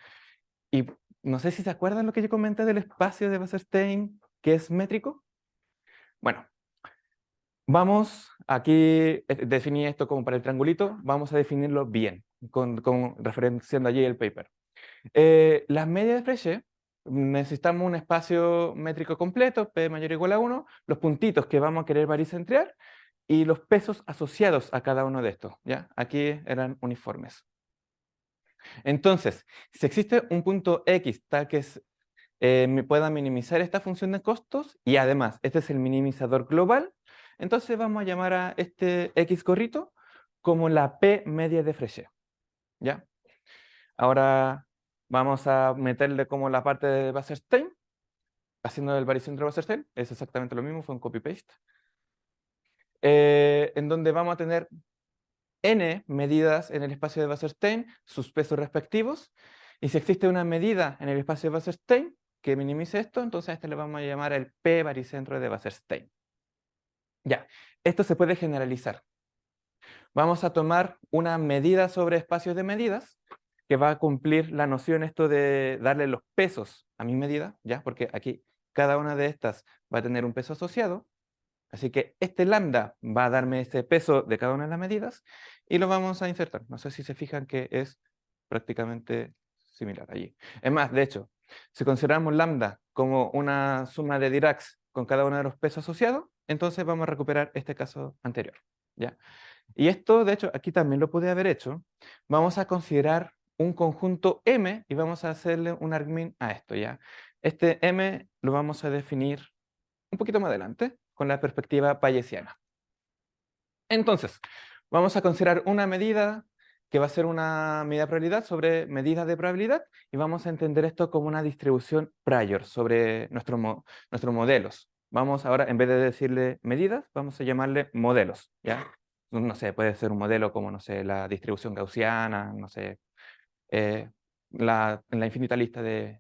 Y no sé si se acuerdan lo que yo comenté del espacio de Wasserstein, que es métrico. Bueno, vamos, aquí definí esto como para el triangulito, vamos a definirlo bien, referenciando allí el paper. Las medias de Frechet, necesitamos un espacio métrico completo, P mayor o igual a 1, los puntitos que vamos a querer baricentrar y los pesos asociados a cada uno de estos, ¿ya? Aquí eran uniformes. Entonces, si existe un punto X tal que me pueda minimizar esta función de costos, y además este es el minimizador global, entonces vamos a llamar a este X gorrito como la P media de Frechet, ¿ya? Ahora vamos a meterle como la parte de Wasserstein, haciendo el baricentro de Wasserstein, es exactamente lo mismo, fue un copy-paste, en donde vamos a tener n medidas en el espacio de Wasserstein, sus pesos respectivos, y si existe una medida en el espacio de Wasserstein que minimice esto, entonces a este le vamos a llamar el P baricentro de Wasserstein. Ya, esto se puede generalizar. Vamos a tomar una medida sobre espacios de medidas que va a cumplir la noción esto de darle los pesos a mi medida, ¿ya? Porque aquí cada una de estas va a tener un peso asociado. Así que este lambda va a darme ese peso de cada una de las medidas y lo vamos a insertar. No sé si se fijan que es prácticamente similar allí. Es más, de hecho, si consideramos lambda como una suma de Diracs con cada uno de los pesos asociados, entonces vamos a recuperar este caso anterior, ¿ya? Y esto, de hecho, aquí también lo pude haber hecho. Vamos a considerar un conjunto M y vamos a hacerle un argmin a esto, ¿ya? Este M lo vamos a definir un poquito más adelante, con la perspectiva bayesiana. Entonces, vamos a considerar una medida que va a ser una medida de probabilidad sobre medidas de probabilidad, y vamos a entender esto como una distribución prior sobre nuestros modelos. Vamos ahora, en vez de decirle medidas, vamos a llamarle modelos, ¿ya? No sé, puede ser un modelo como, no sé, la distribución gaussiana, no sé, en la infinita lista de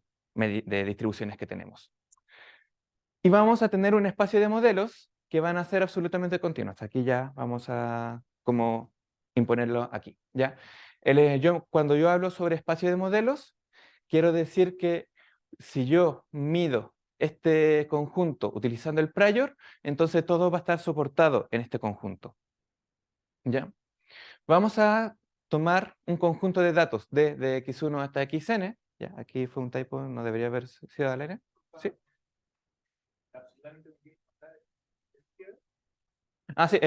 distribuciones que tenemos. Y vamos a tener un espacio de modelos que van a ser absolutamente continuos. Aquí ya vamos a como imponerlo aquí, ¿ya? Cuando yo hablo sobre espacio de modelos, quiero decir que si yo mido este conjunto utilizando el prior, entonces todo va a estar soportado en este conjunto, ¿ya? Vamos a tomar un conjunto de datos de x1 hasta xn, ¿ya? Aquí fue un typo, no debería haber sido al aire. ¿Sí? Ah, sí,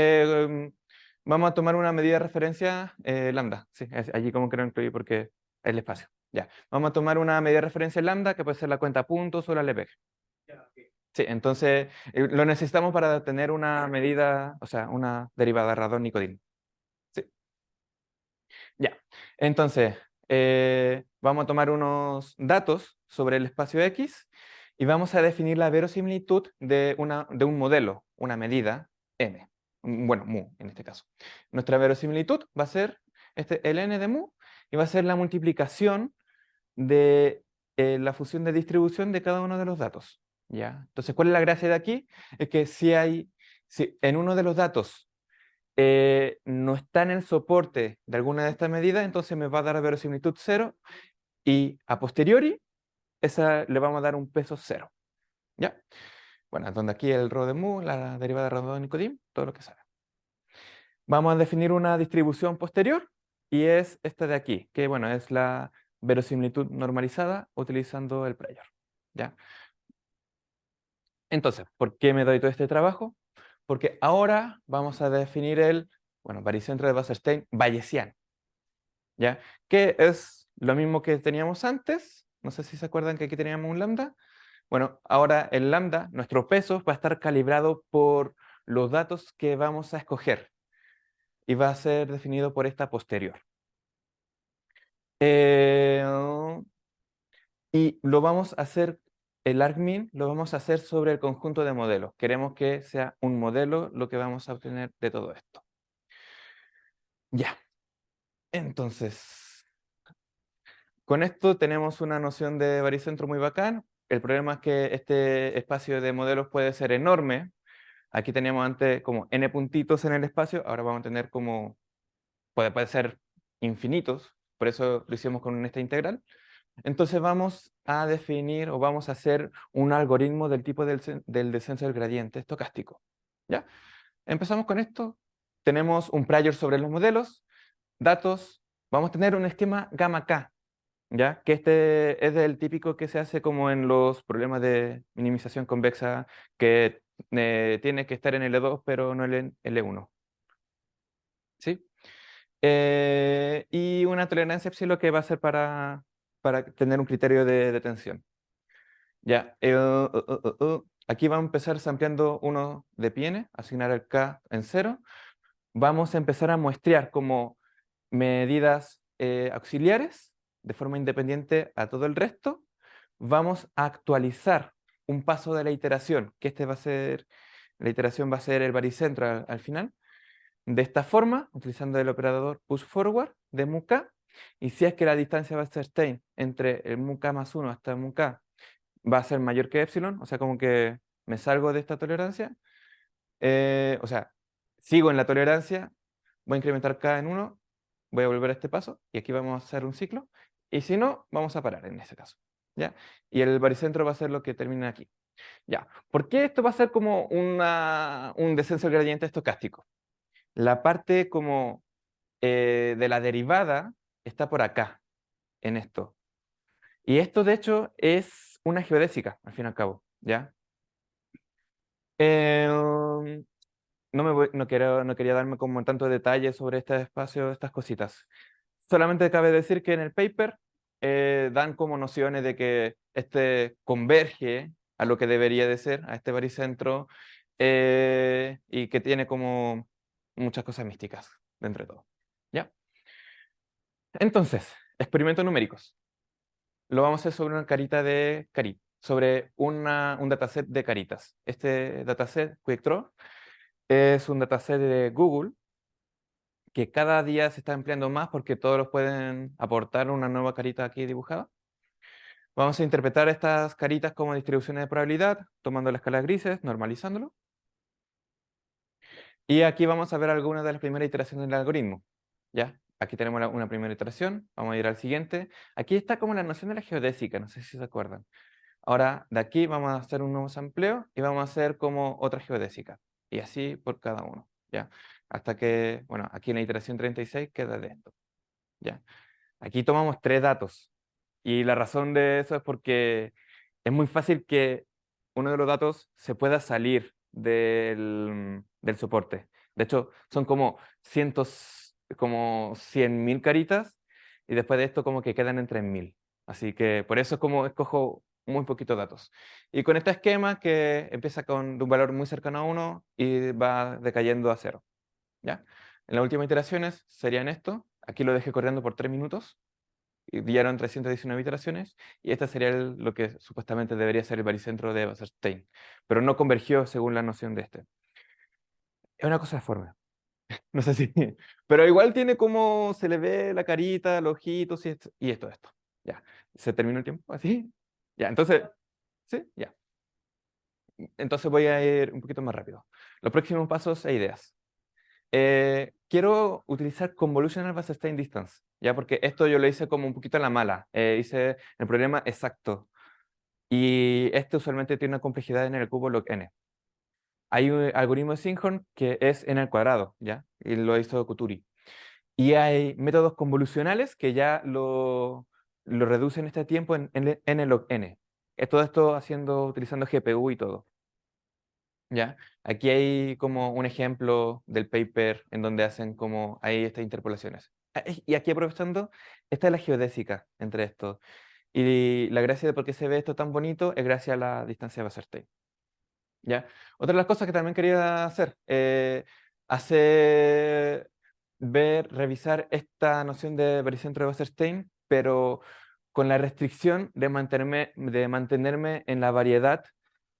vamos a tomar una medida de referencia lambda. Sí, allí como que lo incluí porque es el espacio. Ya, vamos a tomar una medida de referencia lambda que puede ser la cuenta puntos o la LPG. Sí, entonces lo necesitamos para tener una medida, o sea, una derivada radón-Nikodym. Sí. Ya, entonces vamos a tomar unos datos sobre el espacio X y vamos a definir la verosimilitud de un modelo, una medida M. Bueno, mu en este caso. Nuestra verosimilitud va a ser el n de mu y va a ser la multiplicación de la función de distribución de cada uno de los datos, ¿ya? Entonces, ¿cuál es la gracia de aquí? Es que si en uno de los datos no está en el soporte de alguna de estas medidas, entonces me va a dar verosimilitud 0 y a posteriori le vamos a dar un peso 0, ¿ya? Bueno, donde aquí el rho de mu, la derivada de radón-Nikodym, todo lo que sabe. Vamos a definir una distribución posterior y es esta de aquí, que bueno, es la verosimilitud normalizada utilizando el prior, ¿ya? Entonces, ¿por qué me doy todo este trabajo? Porque ahora vamos a definir el, bueno, baricentro de Wasserstein bayesiano, ¿ya? Que es lo mismo que teníamos antes. No sé si se acuerdan que aquí teníamos un lambda. Bueno, ahora el lambda, nuestro peso, va a estar calibrado por los datos que vamos a escoger y va a ser definido por esta posterior. Y lo vamos a hacer, el argmin lo vamos a hacer sobre el conjunto de modelos. Queremos que sea un modelo lo que vamos a obtener de todo esto. Ya. Entonces, con esto tenemos una noción de baricentro muy bacán. El problema es que este espacio de modelos puede ser enorme. Aquí teníamos antes como n puntitos en el espacio, ahora vamos a tener como, puede ser infinitos, por eso lo hicimos con esta integral. Entonces vamos a definir o vamos a hacer un algoritmo del tipo del descenso del gradiente estocástico. ¿Ya? Empezamos con esto. Tenemos un prior sobre los modelos, datos. Vamos a tener un esquema gamma K, ¿ya? Que este es el típico que se hace como en los problemas de minimización convexa, que tiene que estar en L2 pero no en L1. ¿Sí? Y una tolerancia epsilon que va a ser para tener un criterio de tensión. Ya, aquí vamos a empezar sampleando uno de pi-n, asignar el k en 0. Vamos a empezar a muestrear como medidas auxiliares de forma independiente a todo el resto. Vamos a actualizar un paso de la iteración, que la iteración va a ser el baricentro al final. De esta forma, utilizando el operador push forward de mu-k, y si es que la distancia Wasserstein entre el mu-k más 1 hasta mu-k va a ser mayor que epsilon, o sea, como que me salgo de esta tolerancia, o sea, sigo en la tolerancia, voy a incrementar k en 1, voy a volver a este paso, y aquí vamos a hacer un ciclo, y si no, vamos a parar en este caso, ¿ya? Y el baricentro va a ser lo que termina aquí. Ya, ¿por qué esto va a ser como un descenso del gradiente estocástico? La parte como de la derivada está por acá, en esto. Y esto, de hecho, es una geodésica, al fin y al cabo, ¿ya? No quería darme como tanto detalle sobre este espacio, estas cositas. Solamente cabe decir que en el paper dan como nociones de que este converge a lo que debería de ser, a este baricentro, y que tiene como muchas cosas místicas dentro de todo. ¿Ya? Entonces, experimentos numéricos. Lo vamos a hacer sobre una carita de sobre un dataset de caritas. Este dataset, QuickDraw, es un dataset de Google que cada día se está empleando más porque todos los pueden aportar una nueva carita aquí dibujada. Vamos a interpretar estas caritas como distribuciones de probabilidad, tomando la escala de grises, normalizándolo. Y aquí vamos a ver algunas de las primeras iteraciones del algoritmo. ¿Ya? Aquí tenemos una primera iteración, vamos a ir al siguiente. Aquí está como la noción de la geodésica, no sé si se acuerdan. Ahora, de aquí vamos a hacer un nuevo sampleo y vamos a hacer como otra geodésica. Y así por cada uno, ¿ya? Hasta que, bueno, aquí en la iteración 36 queda de esto, ¿ya? Aquí tomamos 3 datos. Y la razón de eso es porque es muy fácil que uno de los datos se pueda salir del soporte. De hecho, son como como 100.000 caritas y después de esto como que quedan en 3.000. Así que por eso es como escojo muy poquitos datos. Y con este esquema que empieza con un valor muy cercano a 1 y va decayendo a 0. ¿Ya? En las últimas iteraciones serían esto. Aquí lo dejé corriendo por 3 minutos. Y dieron 319 iteraciones, y este sería lo que supuestamente debería ser el baricentro de Wasserstein, pero no convergió según la noción de este. Es una cosa de forma, no sé si, pero igual tiene como se le ve la carita, los ojitos y esto. Ya, se terminó el tiempo, así. Ya, entonces, sí, ya. Entonces voy a ir un poquito más rápido. Los próximos pasos e ideas. Quiero utilizar Convolutional Wasserstein Distance, ¿ya? Porque esto yo lo hice como un poquito a la mala. Hice el problema exacto. Y este usualmente tiene una complejidad en el cubo log n. Hay un algoritmo de Singhorn que es n al cuadrado, ¿ya? Y lo hizo Kuturi. Y hay métodos convolucionales que ya lo reducen este tiempo en n log n. Todo esto utilizando GPU y todo. ¿Ya? Aquí hay como un ejemplo del paper en donde hacen como hay estas interpolaciones. Y aquí aprovechando, esta es la geodésica entre estos. Y la gracia de por qué se ve esto tan bonito es gracias a la distancia de Wasserstein. ¿Ya? Otra de las cosas que también quería hacer, revisar esta noción de baricentro de Wasserstein, pero con la restricción de mantenerme en la variedad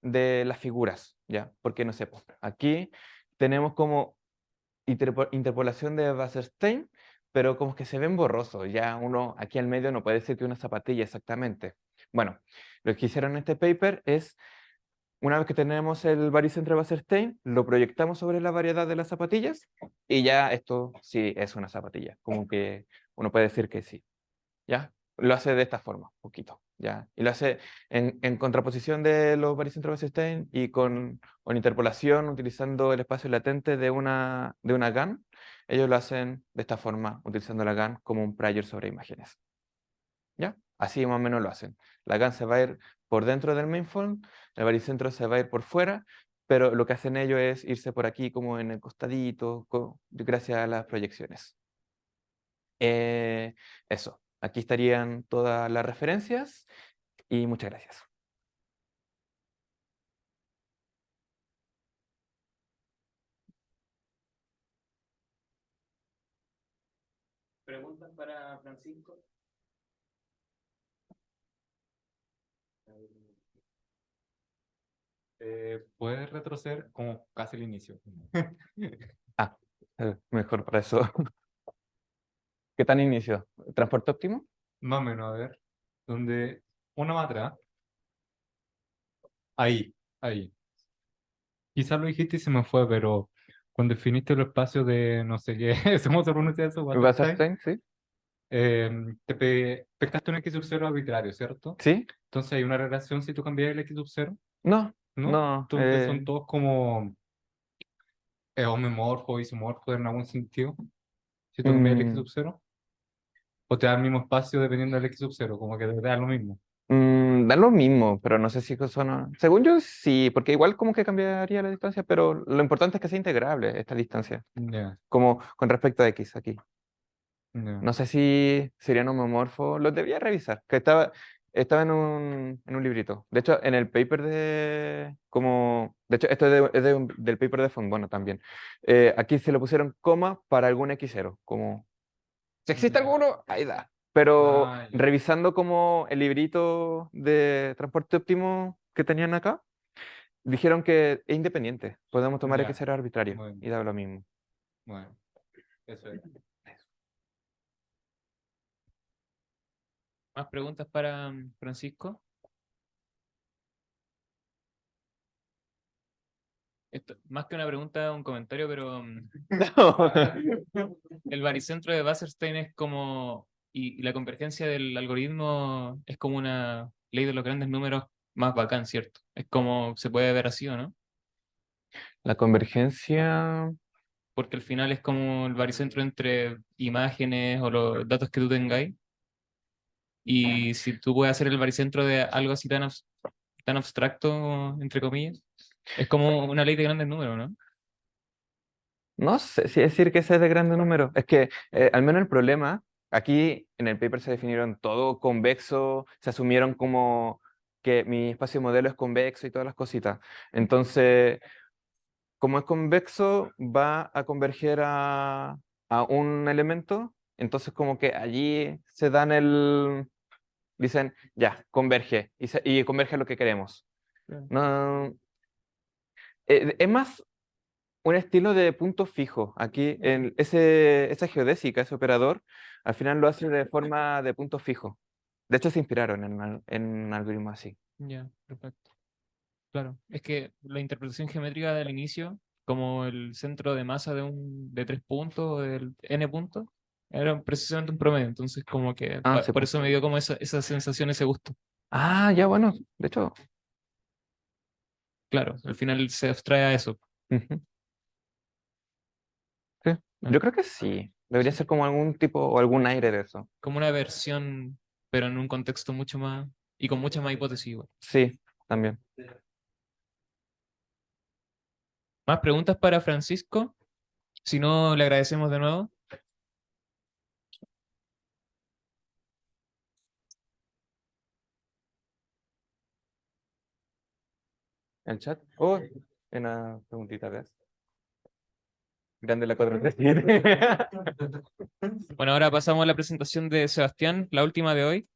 de las figuras, ¿ya? Porque no sé, pues, aquí tenemos como interpolación de Wasserstein, pero como que se ven borrosos, ya uno aquí al medio no puede decir que una zapatilla exactamente. Bueno, lo que hicieron en este paper es, una vez que tenemos el baricentro de Wasserstein, lo proyectamos sobre la variedad de las zapatillas, y ya esto sí es una zapatilla, como que uno puede decir que sí, ¿ya? lo hace de esta forma, un poquito, ¿ya? Y lo hace en contraposición de los baricentros Weierstein y con interpolación utilizando el espacio latente de una GAN. Ellos lo hacen de esta forma, utilizando la GAN como un prior sobre imágenes. ¿Ya? Así más o menos lo hacen. La GAN se va a ir por dentro del mainform, el baricentro se va a ir por fuera, pero lo que hacen ellos es irse por aquí como en el costadito, gracias a las proyecciones. Eso, aquí estarían todas las referencias y muchas gracias. ¿Preguntas para Francisco? ¿Puedes retroceder como casi el inicio? Ah, mejor para eso. ¿Qué tan inicio? ¿Transporte óptimo? Más o menos, a ver. Donde una más atrás. Ahí, ahí. Quizás lo dijiste y se me fue, pero cuando definiste los espacios de no sé qué, ¿cómo se pronuncia eso? Wasserstein, ¿Wasserstein? Sí. pescaste un X sub 0 arbitrario, ¿cierto? ¿Sí? Entonces hay una relación si tú cambias el X sub 0, No, ¿no? no. Entonces son todos como homomorfos, isomorfos en algún sentido, si tú cambias el X sub 0. O te da el mismo espacio dependiendo del X sub 0, como que te da lo mismo. Da lo mismo, pero no sé si son... Según yo, sí, porque igual como que cambiaría la distancia, pero lo importante es que sea integrable esta distancia, Ya, como con respecto a X aquí. ya. No sé si serían homomorfos, los debía revisar, que estaba en un librito. De hecho, en el paper de hecho, esto del paper de Fonbono también. Aquí se lo pusieron coma para algún X0, como, si existe Ya. alguno, ahí da. Pero Ah, ya. revisando como el librito de transporte óptimo que tenían acá, dijeron que es independiente, podemos tomar Ya. X0 arbitrario, Bueno, y da lo mismo. bueno, eso es. ¿Más preguntas para Francisco? Esto, más que una pregunta, un comentario, pero el baricentro de Wasserstein es como, y la convergencia del algoritmo es como una ley de los grandes números más bacán, ¿cierto? Es como se puede ver así, ¿o no? La convergencia... Porque al final es como el baricentro entre imágenes o los datos que tú tengáis. Y si tú puedes hacer el baricentro de algo así tan abstracto, entre comillas, es como una ley de grandes números, ¿no? No sé si decir que ese es de grande número. Es que al menos el problema, aquí en el paper se definieron todo convexo, se asumieron como que mi espacio modelo es convexo y todas las cositas. Entonces, como es convexo, va a converger a un elemento. Entonces, como que allí se dan dicen, ya, converge, y converge a lo que queremos. Claro. No, es más un estilo de punto fijo. Aquí, esa geodésica, ese operador, al final lo hace de forma de punto fijo. De hecho, se inspiraron en un algoritmo así. Ya, perfecto. Claro, es que la interpretación geométrica del inicio, como el centro de masa de 3 puntos o del n puntos, era precisamente un promedio. Entonces, como que Ah, sí, por po. eso me dio como esa sensación, ese gusto. Ah, ya, bueno, de hecho. Claro, al final se abstrae a eso. Ujú. Sí, Ah, yo creo que sí. Debería ser como algún tipo o algún aire de eso. como una versión, pero en un contexto mucho más y con muchas más hipótesis igual. Sí, también. ¿Más preguntas para Francisco? Si no, le agradecemos de nuevo. ¿El chat? Oh, una preguntita, ¿ves? Grande la 437. Bueno, ahora pasamos a la presentación de Sebastián, la última de hoy.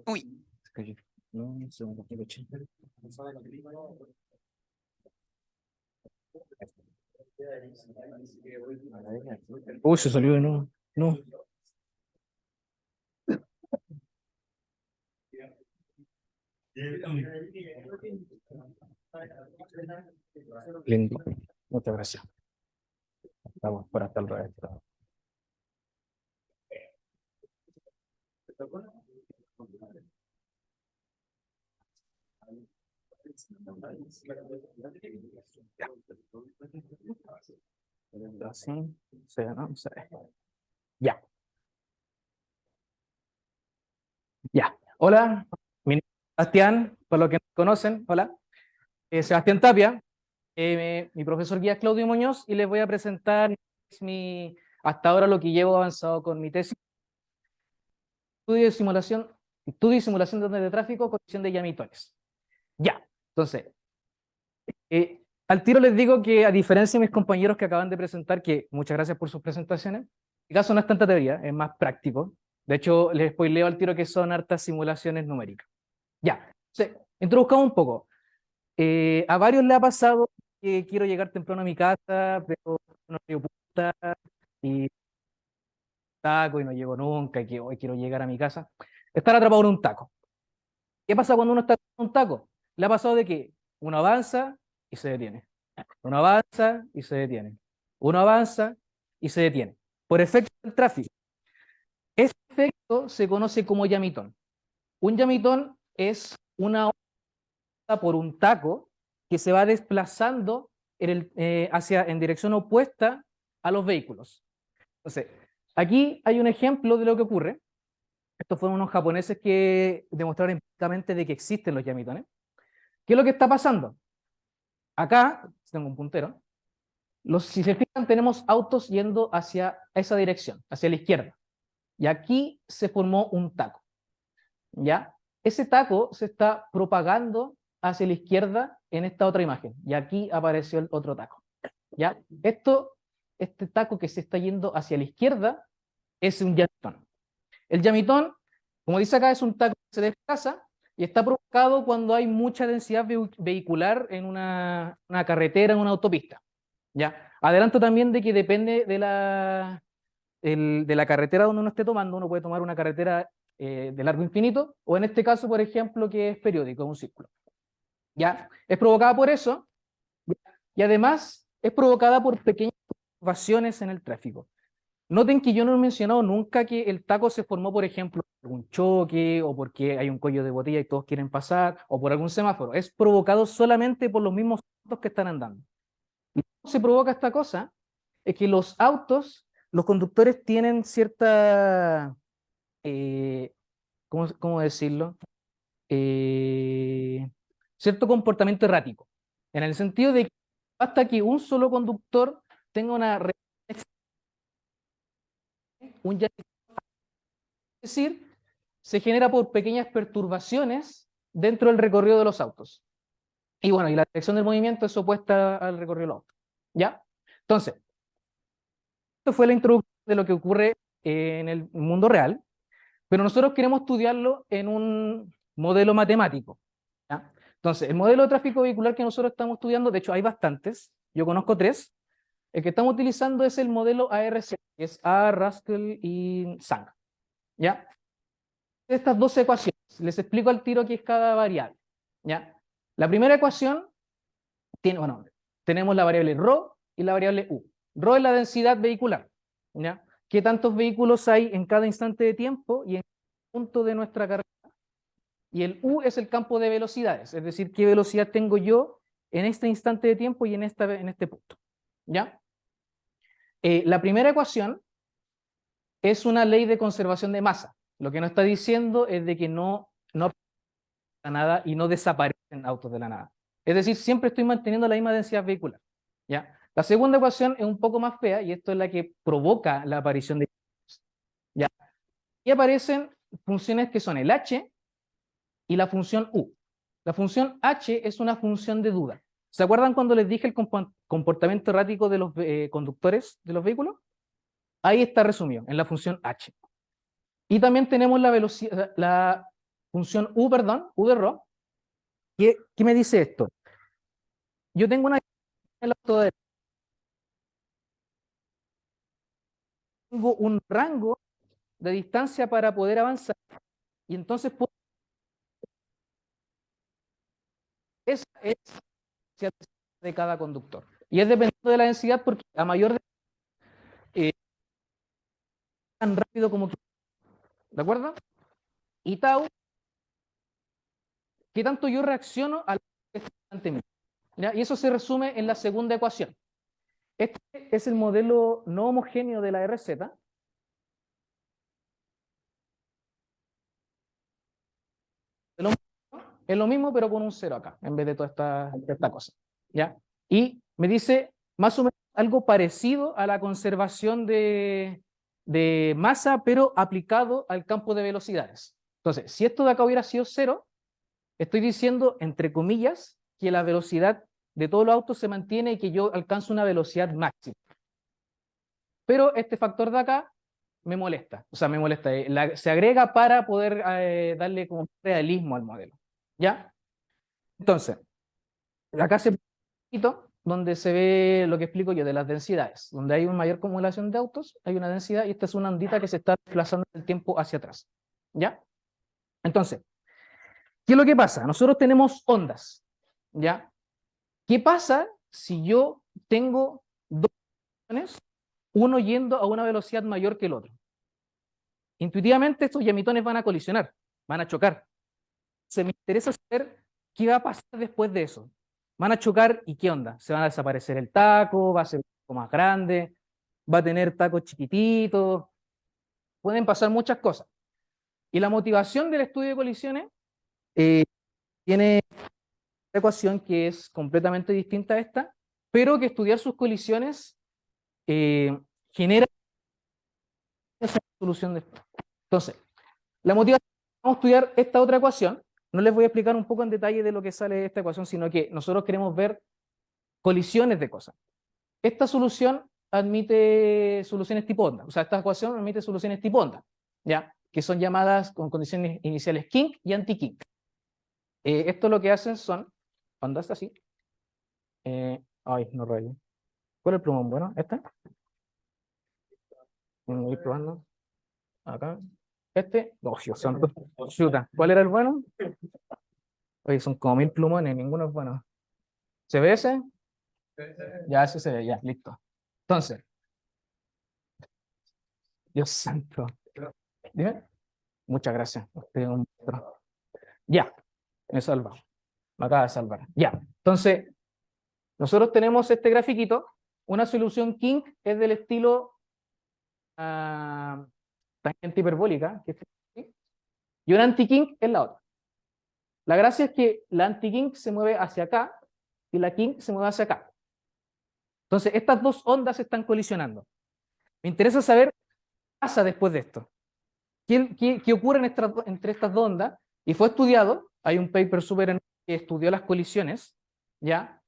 Uy. Uy, se salió de nuevo. No. Lindo. Muchas gracias. Estamos por hasta el resto. Así, sí, ¿no? Sí. Ya. Ya. Hola, mi nombre es Sebastián, por lo que me conocen, hola. Sebastián Tapia, mi profesor guía es Claudio Muñoz y les voy a presentar hasta ahora lo que llevo avanzado con mi tesis. Estudio y simulación de ondas de tráfico con acción de yamitones. Ya, entonces, al tiro les digo que a diferencia de mis compañeros que acaban de presentar, que muchas gracias por sus presentaciones, en mi caso no es tanta teoría, es más práctico. De hecho, les spoileo al tiro que son hartas simulaciones numéricas. Ya, introduzcamos un poco. A varios le ha pasado que quiero llegar temprano a mi casa, pero no me puta y taco y no llego nunca, y que hoy quiero llegar a mi casa. Estar atrapado en un taco. ¿Qué pasa cuando uno está en un taco? Le ha pasado de que uno avanza y se detiene. Uno avanza y se detiene. Uno avanza y se detiene. Por efecto del tráfico. Este efecto se conoce como llamitón. Un llamitón es una onda por un taco que se va desplazando en dirección opuesta a los vehículos. Entonces, aquí hay un ejemplo de lo que ocurre. Estos fueron unos japoneses que demostraron empíricamente de que existen los yamitones. ¿Qué es lo que está pasando? Acá, tengo un puntero, si se fijan tenemos autos yendo hacia esa dirección, hacia la izquierda. Y aquí se formó un taco. ¿Ya? Ese taco se está propagando hacia la izquierda en esta otra imagen. Y aquí apareció el otro taco. ¿Ya? Este taco que se está yendo hacia la izquierda es un yamitón. El yamitón, como dice acá, es un taco que se desplaza y está provocado cuando hay mucha densidad vehicular en una carretera, en una autopista. ¿Ya? Adelanto también de que depende de la carretera donde uno esté tomando. Uno puede tomar una carretera de largo infinito, o en este caso, por ejemplo, que es periódico, un círculo. ¿Ya? Es provocada por eso, y además es provocada por pequeñas perturbaciones en el tráfico. Noten que yo no he mencionado nunca que el taco se formó, por ejemplo, por un choque, o porque hay un cuello de botella y todos quieren pasar, o por algún semáforo. Es provocado solamente por los mismos autos que están andando. ¿Y cómo se provoca esta cosa? Es que los conductores tienen cierta, ¿cómo decirlo? Cierto comportamiento errático, en el sentido de que basta que un solo conductor tenga es decir, se genera por pequeñas perturbaciones dentro del recorrido de los autos. Y bueno, y la dirección del movimiento es opuesta al recorrido de los autos. ¿Ya? Entonces, esto fue la introducción de lo que ocurre en el mundo real, pero nosotros queremos estudiarlo en un modelo matemático. ¿Ya? Entonces, el modelo de tráfico vehicular que nosotros estamos estudiando, de hecho hay bastantes, yo conozco 3, el que estamos utilizando es el modelo ARC, que es A, Russell y Zhang. ¿Ya? Estas dos ecuaciones, les explico al tiro qué es cada variable. ¿Ya? La primera ecuación tenemos la variable ρ y la variable u. Ρ es la densidad vehicular. ¿Ya? ¿Qué tantos vehículos hay en cada instante de tiempo y en cada punto de nuestra carrera? Y el u es el campo de velocidades, es decir, qué velocidad tengo yo en este instante de tiempo y en este punto. ¿Ya? La primera ecuación es una ley de conservación de masa. Lo que nos está diciendo es de que no la nada y no desaparecen autos de la nada. Es decir, siempre estoy manteniendo la misma densidad vehicular. ¿Ya? La segunda ecuación es un poco más fea y esto es la que provoca la aparición de... ¿Ya? Y aparecen funciones que son el h y la función u. La función h es una función de duda. ¿Se acuerdan cuando les dije el comportamiento errático de los conductores de los vehículos? Ahí está resumido, en la función h. Y también tenemos la función u, u de ρ. ¿Qué me dice esto? Yo tengo tengo un rango de distancia para poder avanzar y entonces esa es velocidad de cada conductor. Y es dependiendo de la densidad porque a mayor tan rápido como tú. ¿De acuerdo? Y tau, ¿qué tanto yo reacciono a lo que está delante mío? ¿Ya? Y eso se resume en la segunda ecuación. Este es el modelo no homogéneo de la RZ. Es lo mismo, pero con un cero acá, en vez de toda esta cosa. ¿Ya? Y me dice más o menos algo parecido a la conservación de masa, pero aplicado al campo de velocidades. Entonces, si esto de acá hubiera sido cero, estoy diciendo, entre comillas, que la velocidad de todos los autos se mantiene y que yo alcanzo una velocidad máxima. Pero este factor de acá me molesta, o sea, me molesta, se agrega para poder darle como realismo al modelo. ¿Ya? Entonces, acá se ve un poquito donde se ve lo que explico yo de las densidades. Donde hay una mayor acumulación de autos, hay una densidad y esta es una ondita que se está desplazando el tiempo hacia atrás. ¿Ya? Entonces, ¿qué es lo que pasa? Nosotros tenemos ondas. ¿Ya? ¿Qué pasa si yo tengo dos yamitones, uno yendo a una velocidad mayor que el otro? Intuitivamente estos yamitones van a colisionar, van a chocar. Se me interesa saber qué va a pasar después de eso. Van a chocar y qué onda. Se van a desaparecer el taco, va a ser un poco más grande, va a tener tacos chiquititos, pueden pasar muchas cosas. Y la motivación del estudio de colisiones tiene una ecuación que es completamente distinta a esta, pero que estudiar sus colisiones genera esa solución después. Entonces, la motivación, vamos a estudiar esta otra ecuación. No les voy a explicar un poco en detalle de lo que sale de esta ecuación, sino que nosotros queremos ver colisiones de cosas. Esta solución admite soluciones tipo onda, o sea, esta ecuación admite soluciones tipo onda, ¿ya? Que son llamadas con condiciones iniciales kink y anti-kink. Esto lo que hacen son ondas así. Ay, no rayo. ¿Cuál es el plumón? Bueno, ¿este? Voy a ir probando. Acá. Este. Oh, Dios santo. Chuta. ¿Cuál era el bueno? Oye, son como 1000 plumones, ninguno es bueno. ¿Se ve ese? Ya, ese se ve, ya, listo. Entonces, Dios santo. Dime. Muchas gracias. Ya, me salva. Me acaba de salvar. Ya. Entonces, nosotros tenemos este grafiquito. Una solución kink es del estilo tangente hiperbólica, que es así, y una anti-kink es la otra. La gracia es que la anti-kink se mueve hacia acá y la kink se mueve hacia acá. Entonces, estas dos ondas están colisionando. Me interesa saber qué pasa después de esto. ¿Qué ocurre entre estas dos ondas? Y fue estudiado, hay un paper súper enorme que estudió las colisiones, ¿ya?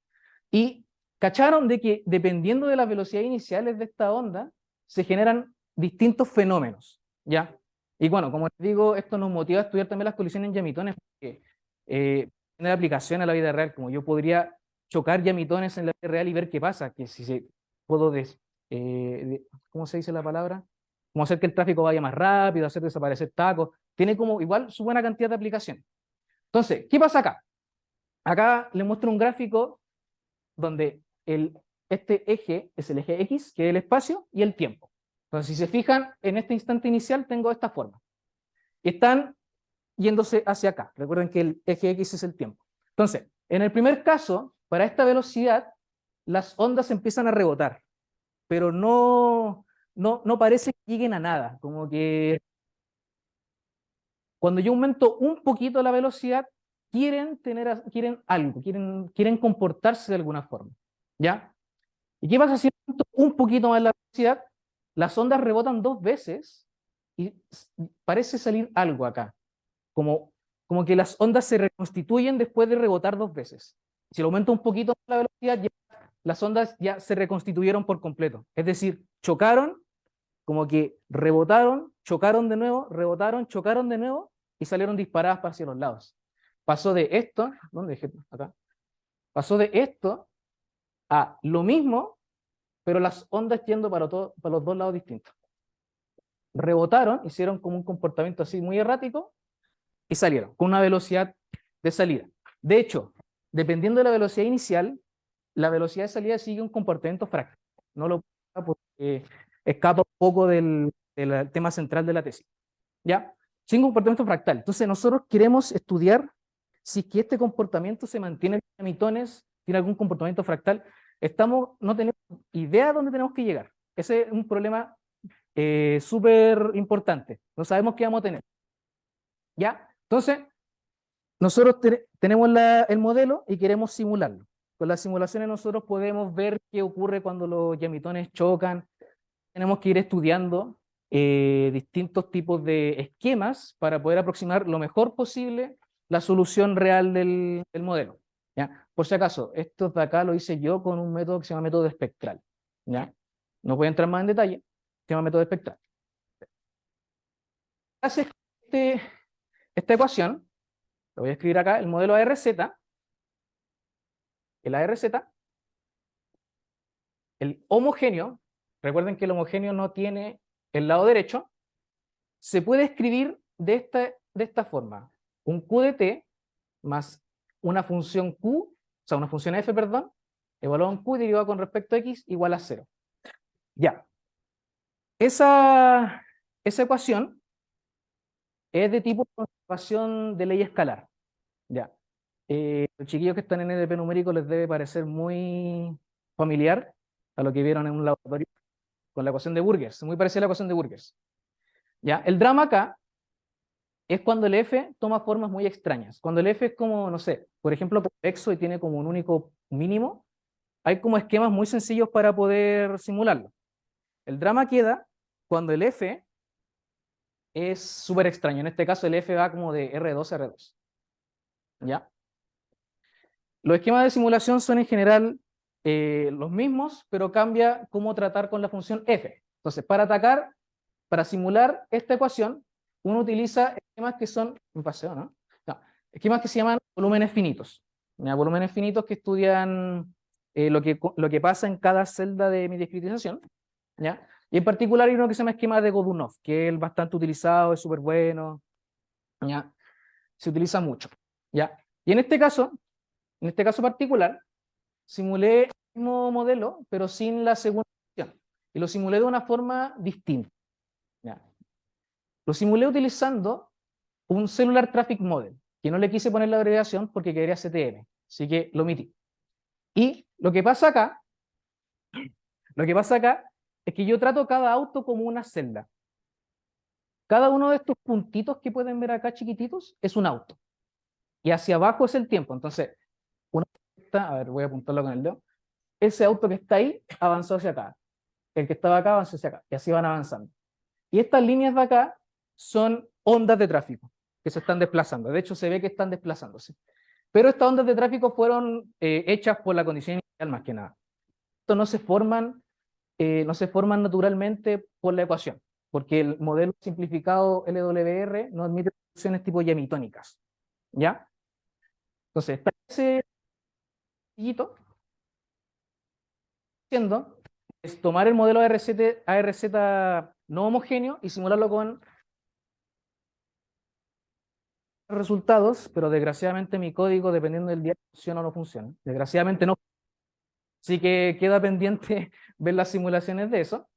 Y cacharon de que dependiendo de las velocidades iniciales de esta onda, se generan distintos fenómenos, ¿ya? Y bueno, como les digo, esto nos motiva a estudiar también las colisiones en yamitones, porque tiene aplicación a la vida real, como yo podría chocar yamitones en la vida real y ver qué pasa, que si puedo, ¿cómo se dice la palabra? Como hacer que el tráfico vaya más rápido, hacer desaparecer tacos, tiene como igual su buena cantidad de aplicaciones. Entonces, ¿qué pasa acá? Acá les muestro un gráfico donde este eje es el eje X, que es el espacio, y el tiempo. Entonces, si se fijan, en este instante inicial tengo esta forma. Están yéndose hacia acá. Recuerden que el eje X es el tiempo. Entonces, en el primer caso, para esta velocidad, las ondas empiezan a rebotar, pero no parece que lleguen a nada. Como que cuando yo aumento un poquito la velocidad, quieren algo, quieren comportarse de alguna forma. ¿Ya? ¿Y qué pasa si aumento un poquito más la velocidad? Las ondas rebotan 2 veces y parece salir algo acá. Como que las ondas se reconstituyen después de rebotar 2 veces. Si lo aumento un poquito más la velocidad, las ondas ya se reconstituyeron por completo. Es decir, chocaron, como que rebotaron, chocaron de nuevo, rebotaron, chocaron de nuevo y salieron disparadas hacia los lados. Pasó de esto, ¿dónde dejé? Acá. Pasó de esto a lo mismo, pero las ondas yendo para los dos lados distintos. Rebotaron, hicieron como un comportamiento así muy errático y salieron con una velocidad de salida. De hecho, dependiendo de la velocidad inicial, la velocidad de salida sigue un comportamiento fractal. No lo porque escapa un poco del tema central de la tesis. ¿Ya? Sigue un comportamiento fractal. Entonces nosotros queremos estudiar si es que este comportamiento se mantiene en gamitones, tiene algún comportamiento fractal. No tenemos idea de dónde tenemos que llegar. Ese es un problema súper importante. No sabemos qué vamos a tener. ¿Ya? Entonces, nosotros tenemos el modelo y queremos simularlo. Con las simulaciones nosotros podemos ver qué ocurre cuando los gamitones chocan. Tenemos que ir estudiando distintos tipos de esquemas para poder aproximar lo mejor posible la solución real del modelo. ¿Ya? Por si acaso, esto de acá lo hice yo con un método que se llama método espectral. ¿Ya? No voy a entrar más en detalle, se llama método espectral. Hace esta ecuación, lo voy a escribir acá, el modelo ARZ, el homogéneo, recuerden que el homogéneo no tiene el lado derecho, se puede escribir de esta forma. Un Q de t más una función Q, o sea, una función f, perdón, evaluada en Q derivada con respecto a x igual a 0. Ya. Esa ecuación es de tipo conservación de ley escalar. Ya. Los chiquillos que están en EDP numérico les debe parecer muy familiar a lo que vieron en un laboratorio con la ecuación de Burgers, muy parecida a la ecuación de Burgers. ¿Ya? El drama acá es cuando el f toma formas muy extrañas. Cuando el f es como, no sé, por ejemplo, convexo y tiene como un único mínimo, hay como esquemas muy sencillos para poder simularlo. El drama queda cuando el f es súper extraño. En este caso el f va como de R2 a R2. ¿Ya? Los esquemas de simulación son en general los mismos, pero cambia cómo tratar con la función f. Entonces, para simular esta ecuación, uno utiliza esquemas que son, un paseo, ¿no? No, esquemas que se llaman volúmenes finitos. ¿Ya? Volúmenes finitos que estudian lo que pasa en cada celda de mi discretización. ¿Ya? Y en particular hay uno que se llama esquema de Godunov, que es bastante utilizado, es súper bueno. ¿Ya? Se utiliza mucho. ¿Ya? Y en este caso particular, simulé el mismo modelo, pero sin la segunda opción. Y lo simulé de una forma distinta. ¿Ya? Lo simulé utilizando un Cellular Traffic Model, que no le quise poner la abreviación porque quería CTM, así que lo omití. Y lo que pasa acá es que yo trato cada auto como una celda. Cada uno de estos puntitos que pueden ver acá chiquititos es un auto. Y hacia abajo es el tiempo. Entonces, a ver, voy a apuntarlo con el dedo. Ese auto que está ahí avanzó hacia acá. El que estaba acá avanzó hacia acá. Y así van avanzando. Y estas líneas de acá son ondas de tráfico que se están desplazando. De hecho, se ve que están desplazándose. Pero estas ondas de tráfico fueron hechas por la condición inicial más que nada. Esto no se forman naturalmente por la ecuación, porque el modelo simplificado LWR no admite funciones tipo yamitónicas. ¿Ya? Entonces, está ese chiquito haciendo es tomar el modelo ARZ no homogéneo y simularlo con resultados, pero desgraciadamente mi código, dependiendo del día, funciona o no funciona. Desgraciadamente no. Así que queda pendiente ver las simulaciones de eso.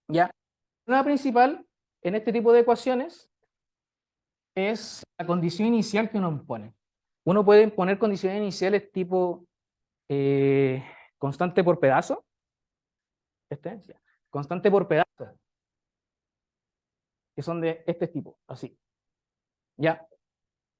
¿Ya? El problema principal en este tipo de ecuaciones es la condición inicial que uno pone. Uno puede poner condiciones iniciales tipo constante por pedazo. Constante por pedazo. Que son de este tipo, así. ¿Ya?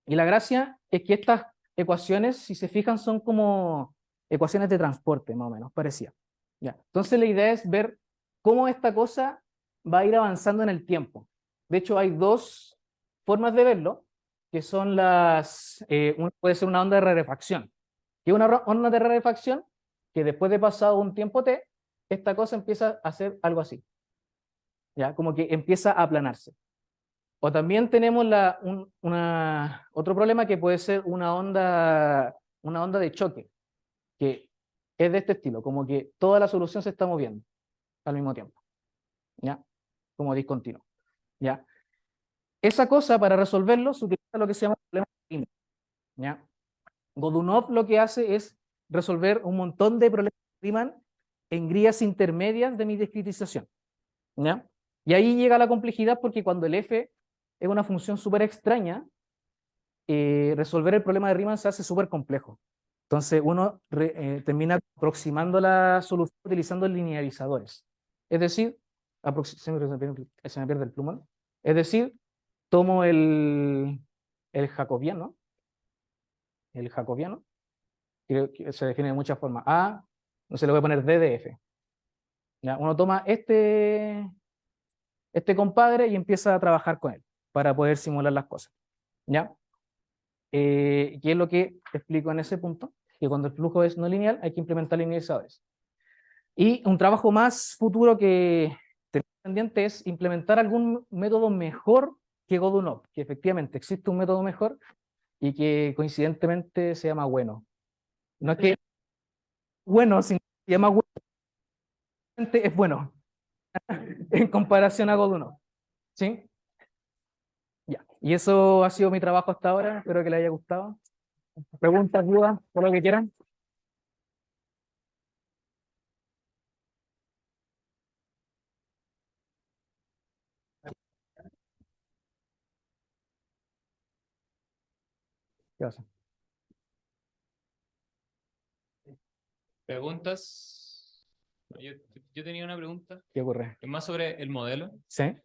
Y la gracia es que estas ecuaciones, si se fijan, son como ecuaciones de transporte, más o menos, parecía. ¿Ya? Entonces la idea es ver cómo esta cosa va a ir avanzando en el tiempo. De hecho, hay dos formas de verlo, que son puede ser una onda de rarefacción. Que es una onda de rarefacción que después de pasado un tiempo t, esta cosa empieza a hacer algo así. ¿Ya? Como que empieza a aplanarse. O también tenemos otro problema que puede ser una onda de choque, que es de este estilo, como que toda la solución se está moviendo al mismo tiempo, ¿ya? Como discontinuo, ¿ya? Esa cosa, para resolverlo, se utiliza lo que se llama problema de límite, ¿ya? Godunov lo que hace es resolver un montón de problemas de Riemann en grillas intermedias de mi discretización. ¿Ya? Y ahí llega la complejidad porque cuando el f es una función súper extraña, resolver el problema de Riemann se hace súper complejo. Entonces uno termina aproximando la solución utilizando linearizadores. Es decir, se me pierde el plumón. Es decir, tomo el jacobiano, que se define de muchas formas. A, no se le voy a poner D de F. ¿Ya? Uno toma este compadre y empieza a trabajar con él para poder simular las cosas. ¿Ya? ¿Qué es lo que explico en ese punto? Que cuando el flujo es no lineal hay que implementar linealizadores. Y un trabajo más futuro que tenemos pendiente es implementar algún método mejor que Godunov, que efectivamente existe un método mejor y que coincidentemente se llama bueno. No es que bueno, si se llama bueno, es bueno en comparación a Godunov. ¿Sí? Ya. Y eso ha sido mi trabajo hasta ahora. Espero que les haya gustado. Preguntas, dudas, por lo que quieran. ¿Qué pasa? ¿Preguntas? Yo tenía una pregunta, ¿Qué ocurre? es más sobre el modelo. ¿Sí?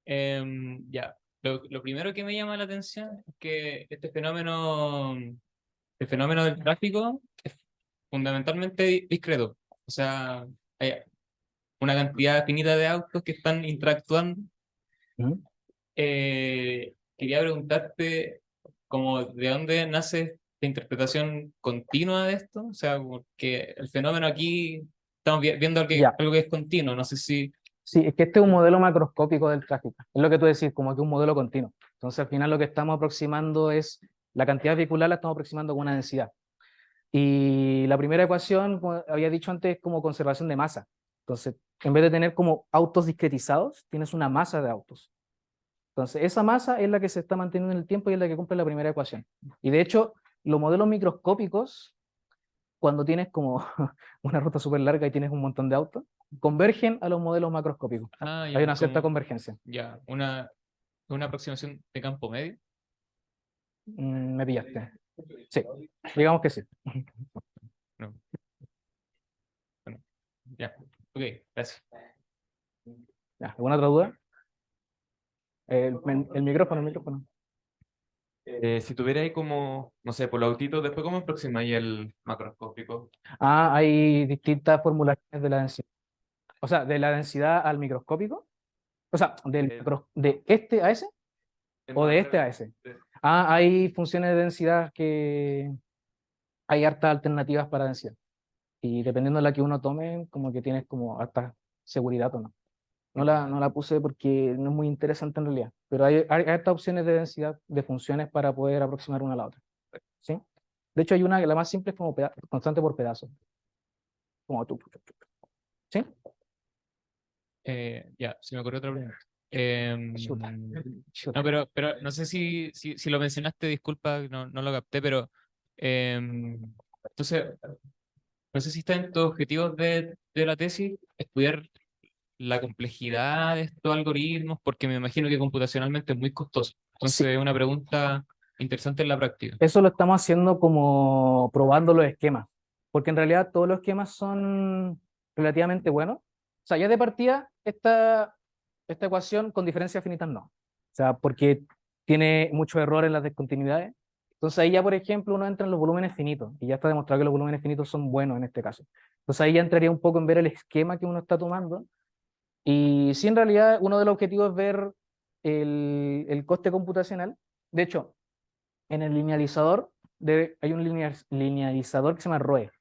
Ya, lo primero que me llama la atención es que este fenómeno, el fenómeno del tráfico es fundamentalmente discreto. O sea, hay una cantidad finita de autos que están interactuando. ¿Mm? Quería preguntarte como de dónde nace esta interpretación continua de esto. O sea, porque el fenómeno aquí estamos viendo Ya. algo que es continuo. No sé si... Sí, es que este es un modelo macroscópico del tráfico. Es lo que tú decís, como que un modelo continuo. Entonces, al final lo que estamos aproximando es la cantidad vehicular, la estamos aproximando con una densidad. Y la primera ecuación, como había dicho antes, es como conservación de masa. Entonces, en vez de tener como autos discretizados, tienes una masa de autos. Entonces, esa masa es la que se está manteniendo en el tiempo y es la que cumple la primera ecuación. Y de hecho, los modelos microscópicos, cuando tienes como una ruta súper larga y tienes un montón de autos, convergen a los modelos macroscópicos. Ah, Hay ya, una cierta como, convergencia. ya, una aproximación de campo medio. Me pillaste. Sí, digamos que sí. No, bueno, ya, ok, gracias. Ya, ¿alguna otra duda? El micrófono. Si tuviera ahí como, no sé, por los autitos, después ¿cómo aproximáis el macroscópico? Hay distintas formulaciones de la densidad. O sea, de la densidad al microscópico. O sea, de este a ese o de este a ese. Hay funciones de densidad que hay hartas alternativas para densidad. Y dependiendo de la que uno tome, como que tienes como harta seguridad o no. No la puse porque no es muy interesante en realidad, pero hay estas opciones de densidad de funciones para poder aproximar una a la otra. ¿Sí? De hecho, hay una que la más simple es como constante por pedazo. Como tú. ¿Sí? Ya, se me ocurrió otra pregunta. Chuta. No, pero no sé si lo mencionaste, disculpa, no lo capté, pero entonces, no sé si está en tus objetivos de la tesis estudiar la complejidad de estos algoritmos, porque me imagino que computacionalmente es muy costoso. Sí, Entonces, una pregunta interesante en la práctica. eso lo estamos haciendo como probando los esquemas, porque en realidad todos los esquemas son relativamente buenos. O sea, ya de partida, esta ecuación con diferencias finitas no. O sea, porque tiene mucho error en las discontinuidades. Entonces ahí ya, por ejemplo, uno entra en los volúmenes finitos, y ya está demostrado que los volúmenes finitos son buenos en este caso. Entonces ahí ya entraría un poco en ver el esquema que uno está tomando. Y sí, en realidad, uno de los objetivos es ver el coste computacional. De hecho, en el linealizador hay un linealizador que se llama ROE.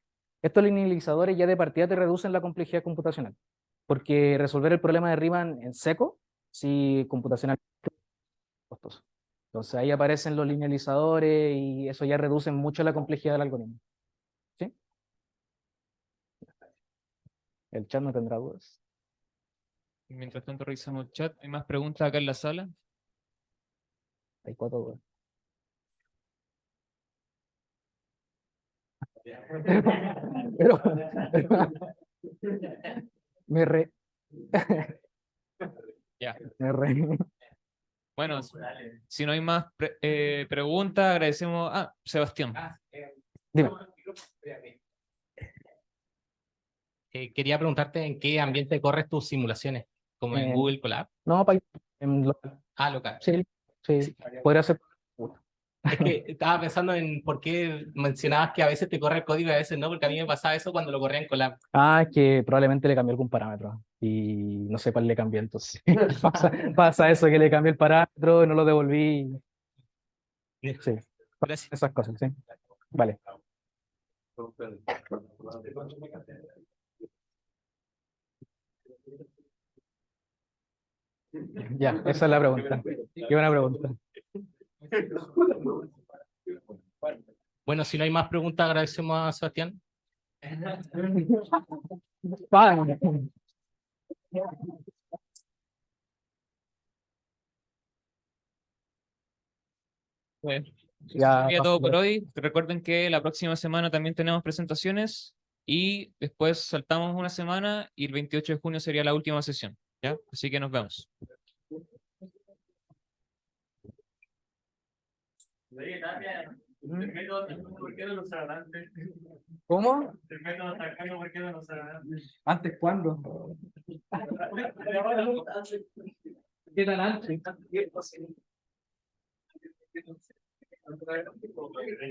Estos linealizadores ya de partida te reducen la complejidad computacional, porque resolver el problema de Riemann en seco, sí, computacional es costoso. Entonces ahí aparecen los linealizadores y eso ya reduce mucho la complejidad del algoritmo. ¿Sí? El chat no tendrá dudas. Mientras tanto, revisamos el chat. ¿Hay más preguntas acá en la sala? Hay 4 dudas. Pero, me re... Ya. me re... Bueno, si no hay más preguntas, agradecemos. Ah, Sebastián. Dime. Quería preguntarte en qué ambiente corres tus simulaciones, como en En- Google Colab. No, en local. Ah, local. Sí, sí, podría ser. Es que estaba pensando en por qué mencionabas que a veces te corre el código y a veces no, porque a mí me pasaba eso cuando lo corría en Colab. Ah, es que probablemente le cambió algún parámetro y no sé cuál le cambié entonces. Pasa eso, que le cambié el parámetro y no lo devolví. Sí, Gracias. esas cosas, sí. Vale. Ya, esa es la pregunta. Qué buena pregunta. Bueno, si no hay más preguntas, agradecemos a Sebastián. Vale. Bueno, Ya, sería todo por hoy. Recuerden que la próxima semana también tenemos presentaciones y después saltamos una semana y el 28 de junio sería la última sesión. ¿Ya? Así que nos vemos. ¿Cómo? ¿Antes cuándo? ¿Qué tan antes?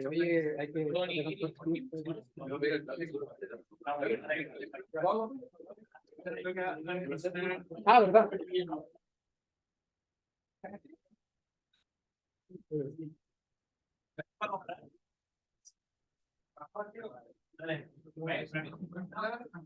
Oye, hay que... Ah, ¿verdad?